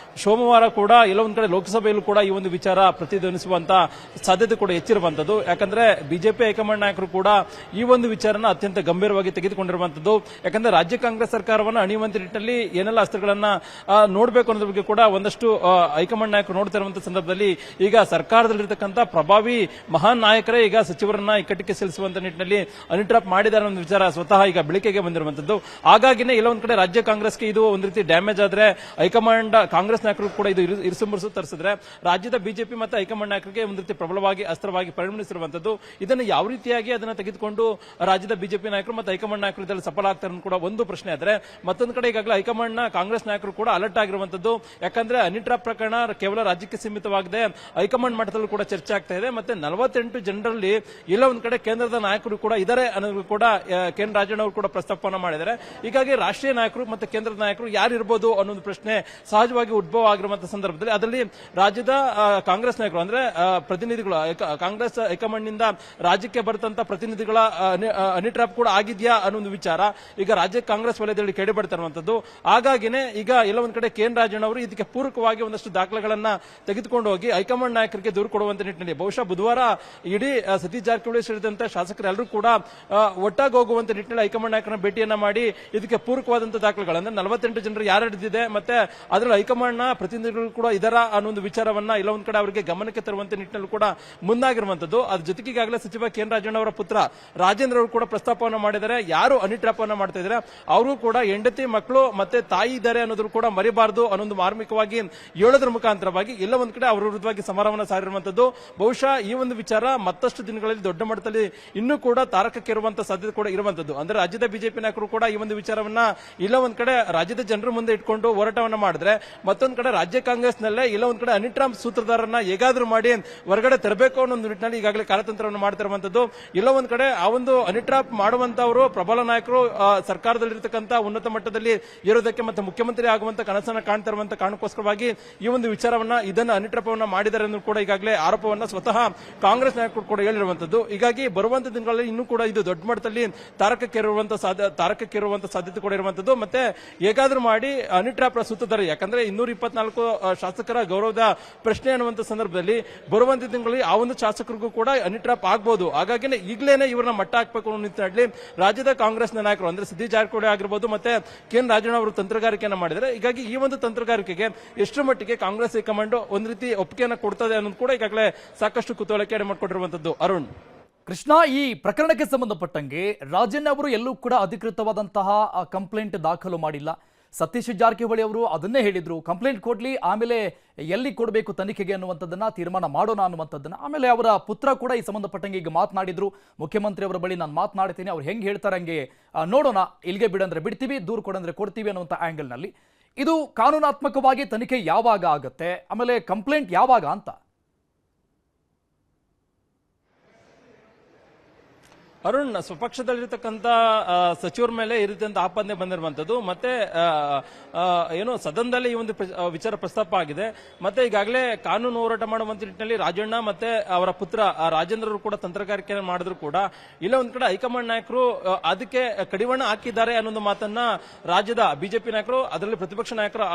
ಸೋಮವಾರ ಕೂಡ ಎಲ್ಲೊಂದ್ ಕಡೆ ಲೋಕಸಭೆಯಲ್ಲೂ ಕೂಡ ಈ ಒಂದು ವಿಚಾರ ಪ್ರತಿಧ್ವನಿಸುವಂತ ಸಾಧ್ಯತೆ ಕೂಡ ಹೆಚ್ಚಿರುವಂತದ್ದು. ಯಾಕಂದ್ರೆ ಬಿಜೆಪಿ ಹೈಕಮಾಂಡ್ ನಾಯಕರು ಕೂಡ ಈ ಒಂದು ವಿಚಾರನ ಅತ್ಯಂತ ಗಂಭೀರವಾಗಿ ತೆಗೆದುಕೊಂಡಿರುವಂತದ್ದು. ಯಾಕಂದ್ರೆ ರಾಜ್ಯ ಕಾಂಗ್ರೆಸ್ ಸರ್ಕಾರವನ್ನು ಅಣಿಯುವಂತ ನಿಟ್ಟಿನಲ್ಲಿ ಏನೆಲ್ಲ ಅಸ್ತ್ರಗಳನ್ನ ನೋಡಬೇಕು ಅನ್ನೋದ್ರ ಬಗ್ಗೆ ಕೂಡ ಒಂದಷ್ಟು ಹೈಕಮಾಂಡ್ ನಾಯಕರು ನೋಡ್ತಾ ಇರುವಂತಹ ಸಂದರ್ಭದಲ್ಲಿ ಈಗ ಸರ್ಕಾರದಲ್ಲಿರ್ತಕ್ಕಂಥ ಪ್ರಭಾವಿ ಮಹಾನ್ ನಾಯಕರೇ ಈಗ ಸಚಿವರನ್ನ ಇಕ್ಕಟ್ಟಿಗೆ ಸಲ್ಲಿಸುವಂತ ನಿಟ್ಟಿನಲ್ಲಿ ಹನಿ ಟ್ರ್ಯಾಪ್ ಮಾಡಿದ್ದಾರೆ ಅನ್ನೋ ವಿಚಾರ ಸ್ವತಃ ಈಗ ಬೆಳಕಿಗೆ ಬಂದಿರುವಂತದ್ದು. ಹಾಗಾಗಿನೇ ಎಲ್ಲ ಒಂದ್ ಕಡೆ ರಾಜ್ಯ ಕಾಂಗ್ರೆಸ್ಗೆ ಇದು ಒಂದ್ ರೀತಿ ಡ್ಯಾಮೇಜ್ ಆದ್ರೆ ಹೈಕಮಾಂಡ್ ಕಾಂಗ್ರೆಸ್ ನಾಯಕರು ಕೂಡ ಇದು ಇರಿಸುಮುರುಸು ತರಿಸಿದ್ರೆ ರಾಜ್ಯದ ಬಿಜೆಪಿ ಮತ್ತು ಹೈಕಮಾಂಡ್ ನಾಯಕರಿಗೆ ಒಂದ್ ರೀತಿ ಪ್ರಬಲವಾಗಿ ಅಸ್ತ್ರವಾಗಿ ಪರಿಗಣಿಸಿರುವಂತದ್ದು. ಇದನ್ನು ಯಾವ ರೀತಿಯಾಗಿ ಅದನ್ನ ತೆಗೆದುಕೊಂಡು ರಾಜ್ಯದ ಬಿಜೆಪಿ ನಾಯಕರು ಮತ್ತು ಹೈಕಮಾಂಡ್ ನಾಯಕರು ಇದರಲ್ಲಿ ಸಫಲ ಆಗ್ತಾರೆ ಕೂಡ ಒಂದು ಪ್ರಶ್ನೆ ಆದ್ರೆ, ಮತ್ತೊಂದು ಕಡೆ ಈಗಾಗಲೇ ಹೈಕಮಾಂಡ್ ನ ಕಾಂಗ್ರೆಸ್ ನಾಯಕರು ಕೂಡ ಅಲರ್ಟ್ ಆಗಿರುವಂತದ್ದು. ಯಾಕಂದ್ರೆ ಹನಿ ಟ್ರ್ಯಾಪ್ ಪ್ರಕರಣ ಕೇವಲ ರಾಜ್ಯಕ್ಕೆ ಸೀಮಿತವಾಗದೆ ಹೈಕಮಾಂಡ್ ಮಟ್ಟದಲ್ಲೂ ಕೂಡ ಚರ್ಚೆ ಆಗ್ತಾ ಇದೆ. ಮತ್ತೆ 48 ಜನರಲ್ಲಿ ಇಲ್ಲ ಒಂದ್ ಕಡೆ ಕೇಂದ್ರದ ನಾಯಕರು ಕೂಡ ಇದ್ದಾರೆ ಅನ್ನೋದು ಕೂಡ ಕೆ. ರಾಜಣ್ಣ ಅವರು ಕೂಡ ಪ್ರಸ್ತಾಪವನ್ನು ಮಾಡಿದ್ದಾರೆ. ಹೀಗಾಗಿ ರಾಷ್ಟ್ರೀಯ ನಾಯಕರು ಮತ್ತು ಕೇಂದ್ರದ ನಾಯಕರು ಯಾರು ಇರಬಹುದು ಅನ್ನೋದು ಪ್ರಶ್ನೆ ಸಹಜವಾಗಿ ಉದ್ಭವ ಆಗಿರುವಂತಹ ಸಂದರ್ಭದಲ್ಲಿ ಅದರಲ್ಲಿ ರಾಜ್ಯದ ಕಾಂಗ್ರೆಸ್ ನಾಯಕರು ಅಂದ್ರೆ ಪ್ರತಿನಿಧಿಗಳು ಕಾಂಗ್ರೆಸ್ ಹೈಕಮಾಂಡ್ ನಿಂದ ರಾಜ್ಯಕ್ಕೆ ಬರ್ತಂತ ಪ್ರತಿನಿಧಿಗಳ ಹನಿ ಟ್ರ್ಯಾಪ್ ಕೂಡ ಆಗಿದೆಯಾ ಅನ್ನೋ ಒಂದು ವಿಚಾರ ಈಗ ರಾಜ್ಯ ಕಾಂಗ್ರೆಸ್ ವಲಯದಲ್ಲಿ ಕೇಳಿಬಡ್ತಾ ಇರುವಂತದ್ದು. ಹಾಗಾಗಿನೇ ಈಗ ಎಲ್ಲ ಒಂದ್ ಕಡೆ ಕೆ. ರಾಜಣ್ಣ ಅವರು ಇದಕ್ಕೆ ಪೂರಕವಾಗಿ ಒಂದಷ್ಟು ದಾಖಲೆಗಳನ್ನ ತೆಗೆದುಕೊಂಡು ಹೋಗಿ ಹೈಕಮಾಂಡ್ ನಾಯಕರಿಗೆ ದೂರು ಕೊಡುವಂತ ನಿಟ್ಟಿನಲ್ಲಿ ಬಹುಶಃ ಬುಧವಾರ ಇಡೀ ಸತೀಶ್ ಜಾರಕಿಹೊಳಿ ಸೇರಿದಂತೆ ಶಾಸಕರೆಲ್ಲರೂ ಕೂಡ ಒಟ್ಟಾಗಿ ಹೋಗುವಂತ ನಿಟ್ಟಿನಲ್ಲಿ ಹೈಕಮಾಂಡ್ ನಾಯಕರನ್ನ ಭೇಟಿಯನ್ನ ಮಾಡಿ ಇದಕ್ಕೆ ಪೂರಕವಾದಂತಹ ದಾಖಲೆಗಳನ್ನ 48 ಜನರು ಯಾರು ಹಿಡಿದಿದೆ ಮತ್ತೆ ಅದರಲ್ಲಿ ಹೈಕಮಾಂಡ್ ನ ಪ್ರತಿನಿಧಿಗಳು ಕೂಡ ಇದರ ಅನ್ನೋ ಒಂದು ವಿಚಾರವನ್ನ ಇಲ್ಲ ಒಂದ್ ಕಡೆ ಅವರಿಗೆ ಗಮನಕ್ಕೆ ತರುವಂತ ನಿಟ್ಟಿನಲ್ಲಿ ಕೂಡ ಮುಂದಾಗಿರುವಂತದ್ದು. ಅದ್ರ ಜೊತೆಗೆ ಈಗಾಗಲೇ ಸಚಿವ ಕೆ. ರಾಜಣ್ಣ ಅವರ ಪುತ್ರ ರಾಜೇಂದ್ರ ಅವರು ಕೂಡ ಪ್ರಸ್ತಾಪವನ್ನು ಮಾಡಿದ್ದಾರೆ. ಯಾರು ಹನಿ ಟ್ರ್ಯಾಪ್ ಅನ್ನ ಮಾಡ್ತಾ ಇದ್ದಾರೆ ಅವರು ಕೂಡ ಹೆಂಡತಿ ಮಕ್ಕಳು ಮತ್ತೆ ತಾಯಿ ಇದ್ದಾರೆ ಅನ್ನೋದ್ರು ಕೂಡ ಮರಿಬಾರದು ಅನ್ನೊಂದು ಮಾರ್ಮಿಕವಾಗಿ ಹೇಳೋದ್ರ ಮುಖಾಂತರವಾಗಿ ಎಲ್ಲ ಒಂದ್ ಕಡೆ ಅವರ ವಿರುದ್ಧವಾಗಿ ಸಮರವನ್ನು ಸಾರಿರುವಂತದ್ದು. ಬಹುಶಃ ಈ ಒಂದು ವಿಚಾರ ಮತ್ತಷ್ಟು ದಿನಗಳಲ್ಲಿ ದೊಡ್ಡ ಮಟ್ಟದಲ್ಲಿ ಇನ್ನೂ ಕೂಡ ತಾರಕಕ್ಕೇರುವಂತ ಸಾಧ್ಯತೆ ಕೂಡ ಇರುವಂತದ್ದು. ಅಂದ್ರೆ ರಾಜ್ಯದ ಬಿಜೆಪಿ ನಾಯಕರು ಕೂಡ ಈ ಒಂದು ವಿಚಾರವನ್ನ ಇಲ್ಲ ಒಂದ್ ಕಡೆ ರಾಜ್ಯದ ಜನರ ಮುಂದೆ ಇಟ್ಕೊಂಡು ಹೋರಾಟವನ್ನ ಮಾಡಿದ್ರೆ, ಮತ್ತೊಂದ್ ಕಡೆ ರಾಜ್ಯ ಕಾಂಗ್ರೆಸ್ ನಲ್ಲೇ ಇಲ್ಲ ಒಂದ್ ಕಡೆ ಹನಿ ಟ್ರ್ಯಾಪ್ ಸೂತ್ರಧಾರನ್ನ ಹೇಗಾದ್ರೂ ಮಾಡಿ ಹೊರಗಡೆ ತರಬೇಕು ಅನ್ನೋ ಒಂದು ನಿಟ್ಟಿನಲ್ಲಿ ಈಗಾಗಲೇ ಕಾರ್ಯತಂತ್ರವನ್ನು ಮಾಡ್ತಿರುವಂತದ್ದು. ಇಲ್ಲ ಒಂದ್ ಕಡೆ ಆ ಒಂದು ಹನಿ ಟ್ರ್ಯಾಪ್ ಮಾಡುವಂತವರು ಪ್ರಬಲ ನಾಯಕರು ಸರ್ಕಾರದಲ್ಲಿರ್ತಕ್ಕಂಥ ಉನ್ನತ ಮಟ್ಟದಲ್ಲಿ ಇರೋದಕ್ಕೆ ಮತ್ತೆ ಮುಖ್ಯಮಂತ್ರಿ ಆಗುವಂತ ಕನಸನ್ನ ಕಾಣ್ತಾ ಇರುವಂತ ಕಾರಣಕ್ಕೋಸ್ಕರವಾಗಿ ಈ ಒಂದು ವಿಚಾರವನ್ನ ಇದನ್ನ ಹನಿ ಟ್ರ್ಯಾಪ್ ಅನ್ನ ಮಾಡಿದ್ದಾರೆ ಅನ್ನೋ ಕೂಡ ಈಗಾಗಲೇ ಆರೋಪವನ್ನ ಸ್ವತಃ ಕಾಂಗ್ರೆಸ್ ನಾಯಕರು ಕೂಡ ಹೇಳಿರುವಂತದ್ದು. ಹೀಗಾಗಿ ಬರುವಂತ ದಿನಗಳಲ್ಲಿ ಇನ್ನೂ ಕೂಡ ಇದು ದೊಡ್ಡ ಮಟ್ಟದಲ್ಲಿ ತಾರಕಕ್ಕೇರುವಂತ ಸಾಧ್ಯತೆ ಕೂಡ ಇರುವಂತದ್ದು. ಮತ್ತೆ ಹೇಗಾದ್ರೂ ಮಾಡಿ ಹನಿ ಟ್ರ್ಯಾಪ್ ಸೂತ್ರಧಾರ, ಯಾಕಂದ್ರೆ 224 ಶಾಸಕರ ಗೌರವದ ಪ್ರಶ್ನೆ ಅನ್ನುವಂತ ಸಂದರ್ಭದಲ್ಲಿ ಬರುವಂತ ದಿನಗಳಲ್ಲಿ ಆ ಒಂದು ಶಾಸಕರಿಗೂ ಕೂಡ ಹನಿ ಟ್ರ್ಯಾಪ್ ಆಗಬಹುದು. ಹಾಗಾಗಿ ಈಗಲೇ ಇವ್ರನ್ನ ಮಟ್ಟ ಹಾಕಬೇಕು ಅನ್ನೋ ನಿಟ್ಟಿನಲ್ಲಿ ರಾಜ್ಯದ ಕಾಂಗ್ರೆಸ್ನ ನಾಯಕರು ಅಂದ್ರೆ ಸತೀಶ್ ಜಾರಕಿಹೊಳಿ ಆಗಿರಬಹುದು ಮತ್ತೆ ಕೆ. ರಾಜಣ್ಣ ಅವರು ತಂತ್ರಗಾರಿಕೆಯನ್ನು ಮಾಡಿದ್ದಾರೆ. ಹೀಗಾಗಿ ಈ ಒಂದು ತಂತ್ರಗಾರಿಕೆಗೆ ಎಷ್ಟು ಮಟ್ಟಿಗೆ ಕಾಂಗ್ರೆಸ್ ಹೈಕಮಾಂಡ್ ಒಂದ್ ರೀತಿ ಒಪ್ಪಿಗೆಯನ್ನು ಕೊಡ್ತದೆ ಅನ್ನೋದು ಕೂಡ ಈಗಾಗಲೇ ಸಾಕಷ್ಟು ಕುತೂಹಲಕ್ಕೆ ಎಡೆ ಮಾಡಿಕೊಂಡಿರುವಂತದ್ದು. ಅರುಣ್, ಕೃಷ್ಣ, ಈ ಪ್ರಕರಣಕ್ಕೆ ಸಂಬಂಧಪಟ್ಟಂಗೆ ರಾಜಣ್ಣ ಅವರು ಎಲ್ಲೂ ಕೂಡ ಅಧಿಕೃತವಾದಂತಹ ಕಂಪ್ಲೇಂಟ್ ದಾಖಲು ಮಾಡಿಲ್ಲ. ಸತೀಶ್ ಜಾರಕಿಹೊಳಿ ಅವರು ಅದನ್ನೇ ಹೇಳಿದ್ರು, ಕಂಪ್ಲೇಂಟ್ ಕೊಡ್ಲಿ, ಆಮೇಲೆ ಎಲ್ಲಿ ಕೊಡಬೇಕು ತನಿಖೆಗೆ ಅನ್ನುವಂಥದ್ದನ್ನ ತೀರ್ಮಾನ ಮಾಡೋಣ ಅನ್ನುವಂಥದ್ದನ್ನ. ಆಮೇಲೆ ಅವರ ಪುತ್ರ ಕೂಡ ಈ ಸಂಬಂಧಪಟ್ಟಂಗೆ ಈಗ ಮಾತನಾಡಿದ್ರು, ಮುಖ್ಯಮಂತ್ರಿ ಅವರ ಬಳಿ ನಾನು ಮಾತನಾಡ್ತೀನಿ, ಅವ್ರು ಹೆಂಗೆ ಹೇಳ್ತಾರೆ ಹಂಗೆ ನೋಡೋಣ, ಇಲ್ಲಿಗೆ ಬಿಡಂದ್ರೆ ಬಿಡ್ತೀವಿ, ದೂರು ಕೊಡಂದ್ರೆ ಕೊಡ್ತೀವಿ ಅನ್ನುವಂಥ ಆಂಗಲ್ನಲ್ಲಿ. ಇದು ಕಾನೂನಾತ್ಮಕವಾಗಿ ತನಿಖೆ ಯಾವಾಗ ಆಗತ್ತೆ, ಆಮೇಲೆ ಕಂಪ್ಲೇಂಟ್ ಯಾವಾಗ ಅಂತ? ಅರುಣ್, ಸ್ವಪಕ್ಷದಲ್ಲಿರ್ತಕ್ಕಂಥ ಸಚಿವರ ಮೇಲೆ ಈ ರೀತಿಯಂತ ಆಪಾದನೆ ಬಂದಿರುವಂತದ್ದು, ಮತ್ತೆ ಏನು ಸದನದಲ್ಲಿ ಈ ಒಂದು ವಿಚಾರ ಪ್ರಸ್ತಾಪ ಆಗಿದೆ. ಮತ್ತೆ ಈಗಾಗಲೇ ಕಾನೂನು ಹೋರಾಟ ಮಾಡುವಂತ ನಿಟ್ಟಿನಲ್ಲಿ ರಾಜಣ್ಣ ಮತ್ತೆ ಅವರ ಪುತ್ರ ರಾಜೇಂದ್ರರು ಕೂಡ ತಂತ್ರಗಾರಿಕೆ ಮಾಡಿದ್ರು ಕೂಡ ಇಲ್ಲ ಒಂದ್ ಕಡೆ ಹೈಕಮಾಂಡ್ ನಾಯಕರು ಅದಕ್ಕೆ ಕಡಿವಾಣ ಹಾಕಿದ್ದಾರೆ ಅನ್ನೋ ಮಾತನ್ನ ರಾಜ್ಯದ ಬಿಜೆಪಿ ನಾಯಕರು, ಅದರಲ್ಲಿ ಪ್ರತಿಪಕ್ಷ ನಾಯಕರು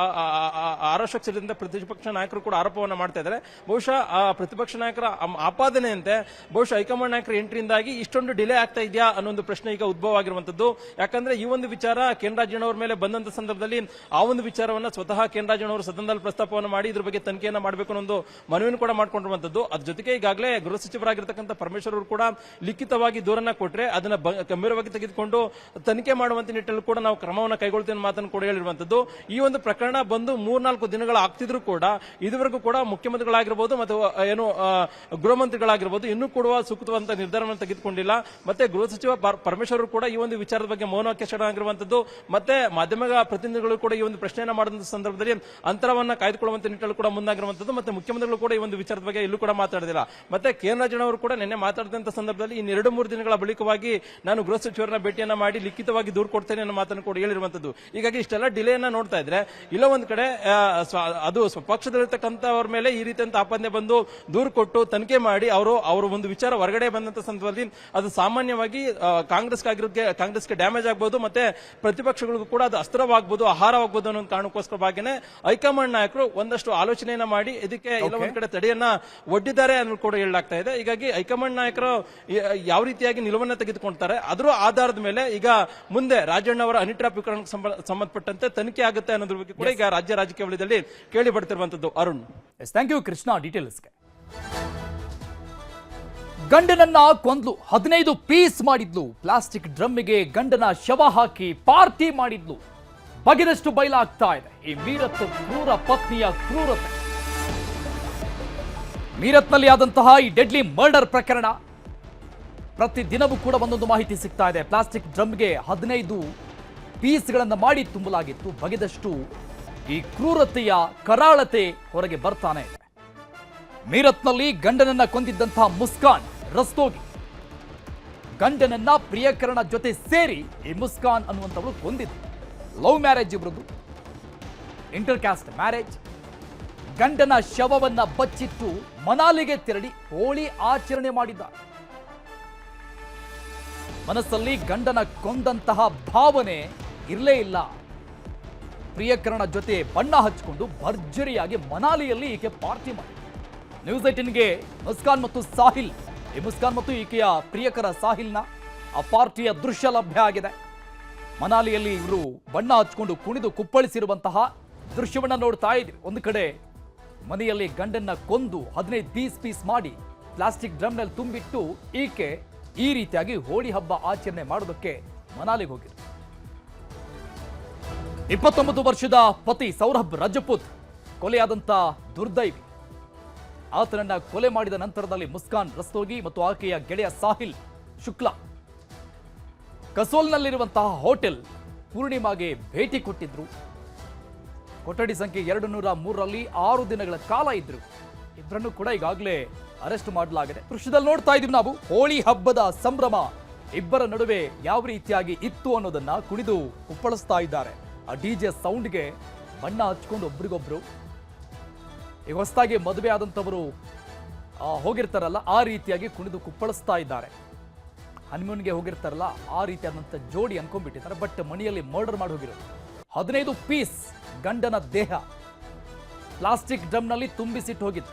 ಆರೋಪಕ್ಕೆ ಸೇರಿದಂತೆ ಪ್ರತಿಪಕ್ಷ ನಾಯಕರು ಕೂಡ ಆರೋಪವನ್ನ ಮಾಡ್ತಾ ಇದ್ದಾರೆ. ಬಹುಶಃ ಆ ಪ್ರತಿಪಕ್ಷ ನಾಯಕರ ಆಪಾದನೆಯಂತೆ ಬಹುಶಃ ಹೈಕಮಾಂಡ್ ನಾಯಕರ ಎಂಟ್ರಿಯಿಂದಾಗಿ ಇಷ್ಟೊಂದು ಡಿಲೇ ಆಗ್ತಾ ಇದೆಯಾ ಅನ್ನೋ ಒಂದು ಪ್ರಶ್ನೆ ಈಗ ಉದ್ಭವ ಆಗಿರುವಂತದ್ದು. ಯಾಕಂದ್ರೆ ಈ ಒಂದು ವಿಚಾರ ಕೆ ರಾಜಣ್ಣವರ ಮೇಲೆ ಬಂದಂತ ಸಂದರ್ಭದಲ್ಲಿ ಆ ಒಂದು ವಿಚಾರವನ್ನ ಸ್ವತಃ ಕೆ ರಾಜಣ್ಣವರು ಸದನದಲ್ಲಿ ಪ್ರಸ್ತಾಪವನ್ನು ಮಾಡಿ ಇದ್ರ ಬಗ್ಗೆ ತನಿಖೆಯನ್ನ ಮಾಡಬೇಕು ಅನ್ನೋ ಒಂದು ಮನವಿಯನ್ನು ಕೂಡ ಮಾಡಿಕೊಂಡಿರುವಂತದ್ದು. ಅದ್ರ ಜೊತೆಗೆ ಈಗಾಗಲೇ ಗೃಹ ಸಚಿವರಾಗಿರ್ತಕ್ಕಂಥ ಪರಮೇಶ್ವರ್ ಅವರು ಕೂಡ ಲಿಖಿತವಾಗಿ ದೂರನ್ನ ಕೊಟ್ರೆ ಅದನ್ನ ಗಂಭೀರವಾಗಿ ತೆಗೆದುಕೊಂಡು ತನಿಖೆ ಮಾಡುವಂತ ನಿಟ್ಟಿನಲ್ಲಿ ಕೂಡ ನಾವು ಕ್ರಮವನ್ನು ಕೈಗೊಳ್ತೇವೆ ಅನ್ನೋ ಮಾತನ್ನು ಕೂಡ ಹೇಳಿರುವಂತದ್ದು. ಈ ಒಂದು ಪ್ರಕರಣ ಬಂದು 3-4 ದಿನಗಳು ಆಗ್ತಿದ್ರು ಕೂಡ ಇದುವರೆಗೂ ಕೂಡ ಮುಖ್ಯಮಂತ್ರಿಗಳಾಗಿರ್ಬೋದು ಮತ್ತು ಏನು ಗೃಹ ಮಂತ್ರಿಗಳಾಗಿರ್ಬೋದು ಇನ್ನೂ ಕೂಡ ಸೂಕ್ತವಾದಂತಹ ನಿರ್ಧಾರವನ್ನು ತೆಗೆದುಕೊಂಡಿಲ್ಲ. ಮತ್ತೆ ಗೃಹ ಸಚಿವ ಪರಮೇಶ್ವರ್ ಕೂಡ ಈ ಒಂದು ವಿಚಾರದ ಬಗ್ಗೆ ಮೌನಕ್ಕೆ ಶರಣಾಗಿರುವಂತದ್ದು. ಮತ್ತೆ ಮಾಧ್ಯಮ ಪ್ರತಿನಿಧಿಗಳು ಕೂಡ ಈ ಒಂದು ಪ್ರಶ್ನೆಯನ್ನ ಮಾಡುವಂತ ಸಂದರ್ಭದಲ್ಲಿ ಅಂತರವನ್ನ ಕಾಯ್ದುಕೊಳ್ಳುವಂತ ನಿಟ್ಟಿನಲ್ಲಿ ಕೂಡ ಮುಂದಾಗಿರುವಂತದ್ದು. ಮತ್ತೆ ಮುಖ್ಯಮಂತ್ರಿಗಳು ಕೂಡ ಈ ಒಂದು ವಿಚಾರದ ಬಗ್ಗೆ ಎಲ್ಲೂ ಕೂಡ ಮಾತಾಡಿದಿಲ್ಲ. ಮತ್ತೆ ಕೆ ರಾಜಣ್ಣವರು ಕೂಡ ನಿನ್ನೆ ಮಾತಾಡಿದಂತ ಸಂದರ್ಭದಲ್ಲಿ ಇನ್ನು 2-3 ದಿನಗಳ ಬಳಿಕವಾಗಿ ನಾನು ಗೃಹ ಸಚಿವರನ್ನ ಭೇಟಿಯನ್ನ ಮಾಡಿ ಲಿಖಿತವಾಗಿ ದೂರು ಕೊಡ್ತೇನೆ ಅನ್ನೋ ಮಾತನ್ನು ಕೂಡ ಹೇಳಿರುವಂತದ್ದು. ಹೀಗಾಗಿ ಇಷ್ಟೆಲ್ಲ ಡಿಲೇಯನ್ನ ನೋಡ್ತಾ ಇದ್ರೆ ಇಲ್ಲ ಒಂದ್ ಕಡೆ ಅದು ಸ್ವಪಕ್ಷದಲ್ಲಿರ್ತಕ್ಕಂಥವ್ರ ಮೇಲೆ ಈ ರೀತಿಯಂತ ಆಪಾದನೆ ಬಂದು ದೂರು ಕೊಟ್ಟು ತನಿಖೆ ಮಾಡಿ ಅವರು ಒಂದು ವಿಚಾರ ಹೊರಗಡೆ ಬಂದಂತ ಸಂದರ್ಭದಲ್ಲಿ ಅದು ಸಾಮಾನ್ಯವಾಗಿ ಕಾಂಗ್ರೆಸ್ಗೆ ಡ್ಯಾಮೇಜ್ ಆಗ್ಬಹುದು, ಮತ್ತೆ ಪ್ರತಿಪಕ್ಷಗಳಿಗೂ ಕೂಡ ಅದು ಅಸ್ತ್ರವಾಗಬಹುದು, ಆಹಾರವಾಗಬಹುದು ಅನ್ನೋ ಕಾರಣಕ್ಕೋಸ್ಕರವಾಗಿನೇ ಹೈಕಮಾಂಡ್ ನಾಯಕರು ಒಂದಷ್ಟು ಆಲೋಚನೆಯನ್ನ ಮಾಡಿ ಇದಕ್ಕೆ ಎಲ್ಲ ಒಂದ್ ಕಡೆ ತಡೆಯನ್ನ ಒಡ್ಡಿದ್ದಾರೆ ಅನ್ನೋದು ಕೂಡ ಹೇಳಲಾಗ್ತಾ ಇದೆ. ಹೀಗಾಗಿ ಹೈಕಮಾಂಡ್ ನಾಯಕರು ಯಾವ ರೀತಿಯಾಗಿ ನಿಲುವನ್ನ ತೆಗೆದುಕೊಳ್ತಾರೆ ಅದರ ಆಧಾರದ ಮೇಲೆ ಈಗ ಮುಂದೆ ರಾಜಣ್ಣ ಅವರ ಹನಿ ಟ್ರ್ಯಾಪ್ ಪ್ರಕರಣಕ್ಕೆ ಸಂಬಂಧಪಟ್ಟಂತೆ ತನಿಖೆ ಆಗುತ್ತೆ ಅನ್ನೋದ್ರ ಬಗ್ಗೆ ಕೂಡ ಈಗ ರಾಜ್ಯ ರಾಜಕೀಯ ವಲಯದಲ್ಲಿ ಕೇಳಿ ಬರ್ತಿರುವಂತದ್ದು. ಅರುಣ್, ಥ್ಯಾಂಕ್ ಯು ಕೃಷ್ಣ ಡೀಟೇಲ್ಸ್ಗೆ. ಗಂಡನನ್ನ ಕೊಂದ್ಲು, 15 ಪೀಸ್ ಮಾಡಿದ್ಲು, ಪ್ಲಾಸ್ಟಿಕ್ ಡ್ರಮ್ಮಿಗೆ ಗಂಡನ ಶವ ಹಾಕಿ ಪಾರ್ಟಿ ಮಾಡಿದ್ಲು. ಬಗೆದಷ್ಟು ಬಯಲಾಗ್ತಾ ಇದೆ ಈ ಮೀರತ್ ಕ್ರೂರ ಪತ್ನಿಯ ಕ್ರೂರತೆ. ಮೀರತ್ನಲ್ಲಿ ಆದಂತಹ ಈ ಡೆಡ್ಲಿ ಮರ್ಡರ್ ಪ್ರಕರಣ ಪ್ರತಿದಿನವೂ ಕೂಡ ಒಂದೊಂದು ಮಾಹಿತಿ ಸಿಗ್ತಾ ಇದೆ. ಪ್ಲಾಸ್ಟಿಕ್ ಡ್ರಮ್ಗೆ 15 ಪೀಸ್ಗಳನ್ನು ಮಾಡಿ ತುಂಬಲಾಗಿತ್ತು. ಬಗೆದಷ್ಟು ಈ ಕ್ರೂರತೆಯ ಕರಾಳತೆ ಹೊರಗೆ ಬರ್ತಾನೆ ಇದೆ. ಮೀರತ್ನಲ್ಲಿ ಗಂಡನನ್ನ ಕೊಂದಿದ್ದಂತಹ ಮುಸ್ಕಾನ್ ರಸ್ತೋಗಿ ಗಂಡನನ್ನ ಪ್ರಿಯಕರಣ ಜೊತೆ ಸೇರಿ ಈ ಮುಸ್ಕಾನ್ ಅನ್ನುವಂಥವಳು ಕೊಂದಿದ್ದು. ಲವ್ ಮ್ಯಾರೇಜ್ ಇಬ್ರದ್ದು, ಇಂಟರ್ ಕ್ಯಾಸ್ಟ್ ಮ್ಯಾರೇಜ್. ಗಂಡನ ಶವವನ್ನ ಬಚ್ಚಿಟ್ಟು ಮನಾಲಿಗೆ ತೆರಳಿ ಹೋಳಿ ಆಚರಣೆ ಮಾಡಿದ್ದಾರೆ. ಮನಸ್ಸಲ್ಲಿ ಗಂಡನ ಕೊಂದಂತಹ ಭಾವನೆ ಇರಲೇ ಇಲ್ಲ. ಪ್ರಿಯಕರಣ ಜೊತೆ ಬಣ್ಣ ಹಚ್ಚಿಕೊಂಡು ಭರ್ಜರಿಯಾಗಿ ಮನಾಲಿಯಲ್ಲಿ ಈಕೆ ಪಾರ್ಟಿ ಮಾಡಿ. ನ್ಯೂಸ್ 18ಗೆ ಮುಸ್ಕಾನ್ ಮತ್ತು ಸಾಹಿಲ್, ಈ ಮುಸ್ಕಾನ್ ಮತ್ತು ಈಕೆಯ ಪ್ರಿಯಕರ ಸಾಹಿಲ್ನ ಆ ಪಾರ್ಟಿಯ ದೃಶ್ಯ ಲಭ್ಯ ಆಗಿದೆ. ಮನಾಲಿಯಲ್ಲಿ ಇವರು ಬಣ್ಣ ಹಚ್ಕೊಂಡು ಕುಣಿದು ಕುಪ್ಪಳಿಸಿರುವಂತಹ ದೃಶ್ಯವನ್ನ ನೋಡ್ತಾ ಇದ್ವಿ. ಒಂದು ಕಡೆ ಮನೆಯಲ್ಲಿ ಗಂಡನ್ನ ಕೊಂದು 15 ಪೀಸ್ ಮಾಡಿ ಪ್ಲಾಸ್ಟಿಕ್ ಡ್ರಮ್ನಲ್ಲಿ ತುಂಬಿಟ್ಟು ಈಕೆ ಈ ರೀತಿಯಾಗಿ ಹೋಳಿ ಹಬ್ಬ ಆಚರಣೆ ಮಾಡೋದಕ್ಕೆ ಮನಾಲಿಗೆ ಹೋಗಿದ್ರು. 29 ವರ್ಷದ ಪತಿ ಸೌರಭ್ ರಜಪೂತ್ ಕೊಲೆಯಾದಂತ ದುರ್ದೈವಿ. ಆತನನ್ನ ಕೊಲೆ ಮಾಡಿದ ನಂತರದಲ್ಲಿ ಮುಸ್ಕಾನ್ ರಸ್ತೋಗಿ ಮತ್ತು ಆಕೆಯ ಗೆಳೆಯ ಸಾಹಿಲ್ ಶುಕ್ಲಾ ಕಸೋಲ್ನಲ್ಲಿರುವಂತಹ ಹೋಟೆಲ್ ಪೂರ್ಣಿಮಾಗೆ ಭೇಟಿ ಕೊಟ್ಟಿದ್ರು. ಕೊಠಡಿ ಸಂಖ್ಯೆ 203ರಲ್ಲಿ 6 ದಿನಗಳ ಕಾಲ ಇದ್ರು. ಇಬ್ಬರನ್ನು ಕೂಡ ಈಗಾಗಲೇ ಅರೆಸ್ಟ್ ಮಾಡಲಾಗಿದೆ. ದೃಶ್ಯದಲ್ಲಿ ನೋಡ್ತಾ ಇದೀವಿ ನಾವು ಹೋಳಿ ಹಬ್ಬದ ಸಂಭ್ರಮ ಇಬ್ಬರ ನಡುವೆ ಯಾವ ರೀತಿಯಾಗಿ ಇತ್ತು ಅನ್ನೋದನ್ನ ಕುಣಿದು ಕುಪ್ಪಳಿಸ್ತಾ ಇದ್ದಾರೆ. ಆ ಡಿಜೆ ಸೌಂಡ್ಗೆ ಬಣ್ಣ ಹಚ್ಕೊಂಡು ಒಬ್ರಿಗೊಬ್ರು. ಈಗ ಹೊಸದಾಗಿ ಮದುವೆ ಆದಂಥವರು ಹೋಗಿರ್ತಾರಲ್ಲ ಆ ರೀತಿಯಾಗಿ ಕುಣಿದು ಕುಪ್ಪಳಿಸ್ತಾ ಇದ್ದಾರೆ. ಹನಿಮೂನ್ಗೆ ಹೋಗಿರ್ತಾರಲ್ಲ ಆ ರೀತಿಯಾದಂಥ ಜೋಡಿ ಅನ್ಕೊಂಡ್ಬಿಟ್ಟಿದ್ದಾರೆ. ಬಟ್ ಮನೆಯಲ್ಲಿ ಮರ್ಡರ್ ಮಾಡಿ ಹೋಗಿರೋದು. 15 ಪೀಸ್ ಗಂಡನ ದೇಹ ಪ್ಲಾಸ್ಟಿಕ್ ಡ್ರಮ್ನಲ್ಲಿ ತುಂಬಿಸಿಟ್ಟು ಹೋಗಿದ್ದು,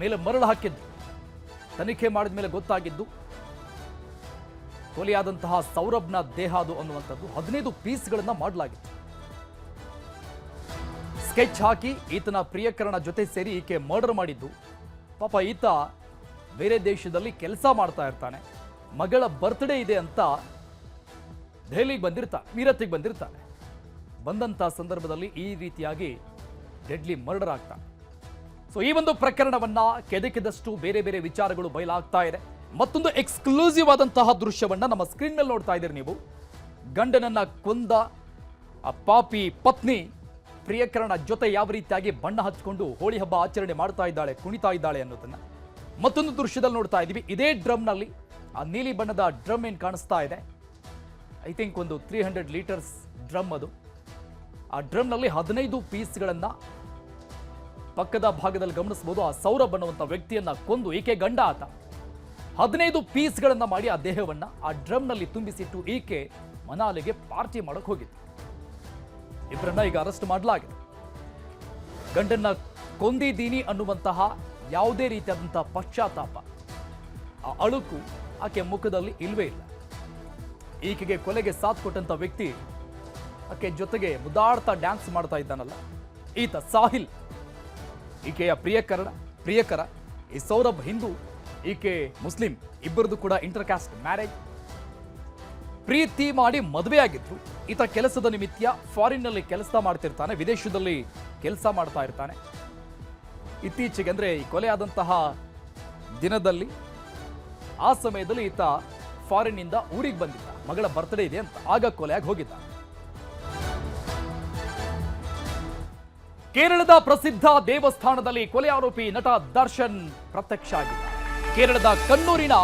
ಮೇಲೆ ಮರಳು ಹಾಕಿದ್ದು. ತನಿಖೆ ಮಾಡಿದ ಮೇಲೆ ಗೊತ್ತಾಗಿದ್ದು ಕೊಲೆಯಾದಂತಹ ಸೌರಭ್ನ ದೇಹ ಅದು ಅನ್ನುವಂಥದ್ದು. 15 ಪೀಸ್ಗಳನ್ನ ಮಾಡಲಾಗಿತ್ತು. ಸ್ಕೆಚ್ ಹಾಕಿ ಈತನ ಪ್ರಿಯಕರಣ ಜೊತೆ ಸೇರಿ ಈಕೆ ಮರ್ಡರ್ ಮಾಡಿದ್ದು. ಪಾಪ ಈತ ಬೇರೆ ದೇಶದಲ್ಲಿ ಕೆಲಸ ಮಾಡ್ತಾ ಇರ್ತಾನೆ. ಮಗಳ ಬರ್ತ್ಡೇ ಇದೆ ಅಂತ ದೆಹಲಿಗೆ ಬಂದಿರ್ತಾನೆ, ಮೀರತ್ತಿಗೆ ಬಂದಿರ್ತಾನೆ. ಬಂದಂಥ ಸಂದರ್ಭದಲ್ಲಿ ಈ ರೀತಿಯಾಗಿ ಡೆಡ್ಲಿ ಮರ್ಡರ್ ಆಗ್ತಾನೆ. ಸೊ ಈ ಒಂದು ಪ್ರಕರಣವನ್ನ ಕೆದಕಿದಷ್ಟು ಬೇರೆ ಬೇರೆ ವಿಚಾರಗಳು ಬಯಲಾಗ್ತಾ ಇದೆ. ಮತ್ತೊಂದು ಎಕ್ಸ್ಕ್ಲೂಸಿವ್ ಆದಂತಹ ದೃಶ್ಯವನ್ನ ನಮ್ಮ ಸ್ಕ್ರೀನ್ ಮೇಲೆ ನೋಡ್ತಾ ಇದ್ದೀರಿ ನೀವು. ಗಂಡನನ್ನ ಕೊಂದ ಆ ಪಾಪಿ ಪತ್ನಿ ಪ್ರಿಯಕರಣ ಜೊತೆ ಯಾವ ರೀತಿಯಾಗಿ ಬಣ್ಣ ಹಚ್ಕೊಂಡು ಹೋಳಿ ಹಬ್ಬ ಆಚರಣೆ ಮಾಡ್ತಾ ಇದ್ದಾಳೆ, ಕುಣಿತಾ ಇದ್ದಾಳೆ ಅನ್ನೋದನ್ನ ಮತ್ತೊಂದು ದೃಶ್ಯದಲ್ಲಿ ನೋಡ್ತಾ ಇದ್ದೀವಿ. ಇದೇ ಡ್ರಮ್ನಲ್ಲಿ ಆ ನೀಲಿ ಬಣ್ಣದ ಡ್ರಮ್ ಏನು ಕಾಣಿಸ್ತಾ ಇದೆ, ಐ ಥಿಂಕ್ ಒಂದು 300 ಲೀಟರ್ಸ್ ಡ್ರಮ್ ಅದು. ಆ ಡ್ರಮ್ನಲ್ಲಿ 15 ಪೀಸ್ಗಳನ್ನು ಪಕ್ಕದ ಭಾಗದಲ್ಲಿ ಗಮನಿಸಬಹುದು. ಆ ಸೌರಭ್ ಅನ್ನುವಂಥ ವ್ಯಕ್ತಿಯನ್ನ ಕೊಂದು, ಈಕೆ ಗಂಡ ಆತ, 15 ಪೀಸ್ಗಳನ್ನ ಮಾಡಿ ಆ ದೇಹವನ್ನ ಆ ಡ್ರಮ್ನಲ್ಲಿ ತುಂಬಿಸಿಟ್ಟು ಈಕೆ ಮನಾಲಿಗೆ ಪಾರ್ಟಿ ಮಾಡಕ್ ಹೋಗಿತ್ತು. ಇಬ್ಬರನ್ನ ಈಗ ಅರೆಸ್ಟ್ ಮಾಡಲಾಗಿದೆ. ಗಂಡನ್ನ ಕೊಂದಿದ್ದೀನಿ ಅನ್ನುವಂತಹ ಯಾವುದೇ ರೀತಿಯಾದಂತಹ ಪಶ್ಚಾತ್ತಾಪ, ಆ ಅಳುಕು ಆಕೆ ಮುಖದಲ್ಲಿ ಇಲ್ವೇ ಇಲ್ಲ. ಈಕೆಗೆ ಕೊಲೆಗೆ ಸಾಥ್ ಕೊಟ್ಟಂತ ವ್ಯಕ್ತಿ ಆಕೆ ಜೊತೆಗೆ ಮುದ್ದಾಡ್ತಾ ಡ್ಯಾನ್ಸ್ ಮಾಡ್ತಾ ಇದ್ದಾನಲ್ಲ, ಈತ ಸಾಹಿಲ್, ಈಕೆಯ ಪ್ರಿಯಕರ. ಈ ಸೌರಭ್ ಹಿಂದೂ, ಈಕೆ ಮುಸ್ಲಿಂ. ಇಬ್ಬರದು ಕೂಡ ಇಂಟರ್ ಕ್ಯಾಸ್ಟ್ ಮ್ಯಾರೇಜ್. ಪ್ರೀತಿ ಮಾಡಿ ಮದುವೆ ಆಗಿದ್ರು. ಈತ ಕೆಲಸದ ನಿಮಿತ್ತ ಫಾರಿನ್ ನಲ್ಲಿ ಕೆಲಸ ಮಾಡ್ತಿರ್ತಾನೆ, ವಿದೇಶದಲ್ಲಿ ಕೆಲಸ ಮಾಡ್ತಾ ಇರ್ತಾನೆ. ಇತ್ತೀಚೆಗೆ ಅಂದ್ರೆ ಈ ಕೊಲೆ ಆದಂತಹ ದಿನದಲ್ಲಿ, ಆ ಸಮಯದಲ್ಲಿ ಈತ ಫಾರಿನ್ ಇಂದ ಊರಿಗೆ ಬಂದಿದ್ದ, ಮಗಳ ಬರ್ತ್ಡೇ ಇದೆ ಅಂತ. ಆಗ ಕೊಲೆಯಾಗಿ ಹೋಗಿದ್ದ. ಕೇರಳದ ಪ್ರಸಿದ್ಧ ದೇವಸ್ಥಾನದಲ್ಲಿ ಕೊಲೆ ಆರೋಪಿ ನಟ ದರ್ಶನ್ ಪ್ರತ್ಯಕ್ಷ ಆಗಿದ್ದ. ಕೇರಳದ ಕಣ್ಣೂರಿನ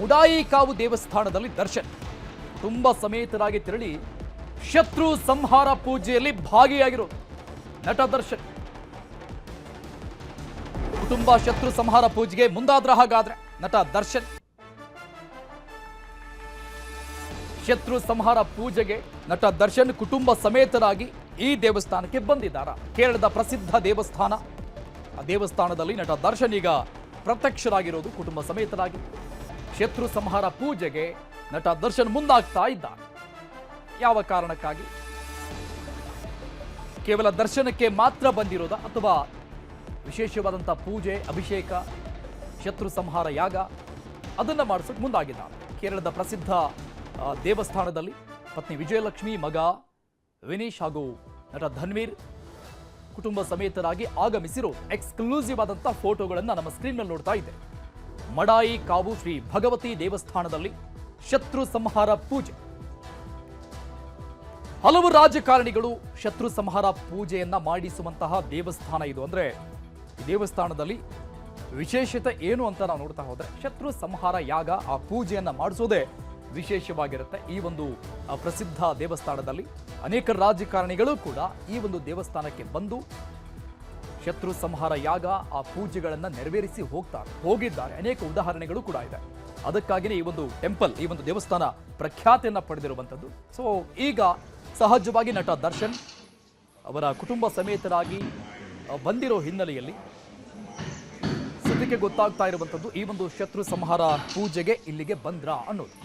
ಮುಡಾಯಿಕಾವು ದೇವಸ್ಥಾನದಲ್ಲಿ ದರ್ಶನ್ ಕುಟುಂಬ ಸಮೇತರಾಗಿ ತೆರಳಿ ಶತ್ರು ಸಂಹಾರ ಪೂಜೆಯಲ್ಲಿ ಭಾಗಿಯಾಗಿರೋದು ನಟ ದರ್ಶನ್. ಕುಟುಂಬ ಶತ್ರು ಸಂಹಾರ ಪೂಜೆಗೆ ಮುಂದಾದ್ರ ಹಾಗಾದ್ರೆ ನಟ ದರ್ಶನ್. ಶತ್ರು ಸಂಹಾರ ಪೂಜೆಗೆ ನಟ ದರ್ಶನ್ ಕುಟುಂಬ ಸಮೇತರಾಗಿ ಈ ದೇವಸ್ಥಾನಕ್ಕೆ ಬಂದಿದ್ದಾರೆ. ಕೇರಳದ ಪ್ರಸಿದ್ಧ ದೇವಸ್ಥಾನ, ಆ ದೇವಸ್ಥಾನದಲ್ಲಿ ನಟ ದರ್ಶನ್ ಈಗ ಪ್ರತ್ಯಕ್ಷರಾಗಿರೋದು ಕುಟುಂಬ ಸಮೇತರಾಗಿ. ಶತ್ರು ಸಂಹಾರ ಪೂಜೆಗೆ ನಟ ದರ್ಶನ್ ಮುಂದಾಗ್ತಾ ಇದ್ದಾರೆ. ಯಾವ ಕಾರಣಕ್ಕಾಗಿ? ಕೇವಲ ದರ್ಶನಕ್ಕೆ ಮಾತ್ರ ಬಂದಿರೋದ, ಅಥವಾ ವಿಶೇಷವಾದಂಥ ಪೂಜೆ, ಅಭಿಷೇಕ, ಶತ್ರು ಸಂಹಾರ ಯಾಗ ಅದನ್ನ ಮಾಡಿಸೋಕೆ ಮುಂದಾಗಿದ್ದಾರೆ. ಕೇರಳದ ಪ್ರಸಿದ್ಧ ದೇವಸ್ಥಾನದಲ್ಲಿ ಪತ್ನಿ ವಿಜಯಲಕ್ಷ್ಮಿ, ಮಗ ವಿನೀಶ್ ಹಾಗೂ ನಟ ಧನ್ವೀರ್ ಕುಟುಂಬ ಸಮೇತರಾಗಿ ಆಗಮಿಸಿರೋ ಎಕ್ಸ್ಕ್ಲೂಸಿವ್ ಆದಂಥ ಫೋಟೋಗಳನ್ನು ನಮ್ಮ ಸ್ಕ್ರೀನ್ನಲ್ಲಿ ನೋಡ್ತಾ ಇದ್ದೇವೆ. ಮಡಾಯಿ ಕಾವು ಶ್ರೀ ಭಗವತಿ ದೇವಸ್ಥಾನದಲ್ಲಿ ಶತ್ರು ಸಂಹಾರ ಪೂಜೆ. ಹಲವು ರಾಜಕಾರಣಿಗಳು ಶತ್ರು ಸಂಹಾರ ಪೂಜೆಯನ್ನ ಮಾಡಿಸುವಂತಹ ದೇವಸ್ಥಾನ ಇದು. ಅಂದ್ರೆ ಈ ದೇವಸ್ಥಾನದಲ್ಲಿ ವಿಶೇಷತೆ ಏನು ಅಂತ ನಾವು ನೋಡ್ತಾ ಹೋದ್ರೆ, ಶತ್ರು ಸಂಹಾರ ಯಾಗ, ಆ ಪೂಜೆಯನ್ನ ಮಾಡಿಸೋದೇ ವಿಶೇಷವಾಗಿರುತ್ತೆ. ಈ ಒಂದು ಪ್ರಸಿದ್ಧ ದೇವಸ್ಥಾನದಲ್ಲಿ ಅನೇಕ ರಾಜಕಾರಣಿಗಳು ಕೂಡ ಈ ಒಂದು ದೇವಸ್ಥಾನಕ್ಕೆ ಬಂದು ಶತ್ರು ಸಂಹಾರ ಯಾಗ, ಆ ಪೂಜೆಗಳನ್ನು ನೆರವೇರಿಸಿ ಹೋಗಿದ್ದಾರೆ. ಅನೇಕ ಉದಾಹರಣೆಗಳು ಕೂಡ ಇದೆ. ಅದಕ್ಕಾಗಿಯೇ ಈ ಒಂದು ಟೆಂಪಲ್, ಈ ಒಂದು ದೇವಸ್ಥಾನ ಪ್ರಖ್ಯಾತಿಯನ್ನ ಪಡೆದಿರುವಂಥದ್ದು. ಸೊ ಈಗ ಸಹಜವಾಗಿ ನಟ ದರ್ಶನ್ ಅವರ ಕುಟುಂಬ ಸಮೇತರಾಗಿ ಬಂದಿರೋ ಹಿನ್ನೆಲೆಯಲ್ಲಿ ಸದ್ಯಕ್ಕೆ ಗೊತ್ತಾಗ್ತಾ ಇರುವಂಥದ್ದು ಈ ಒಂದು ಶತ್ರು ಸಂಹಾರ ಪೂಜೆಗೆ ಇಲ್ಲಿಗೆ ಬಂದ್ರ ಅನ್ನೋದು.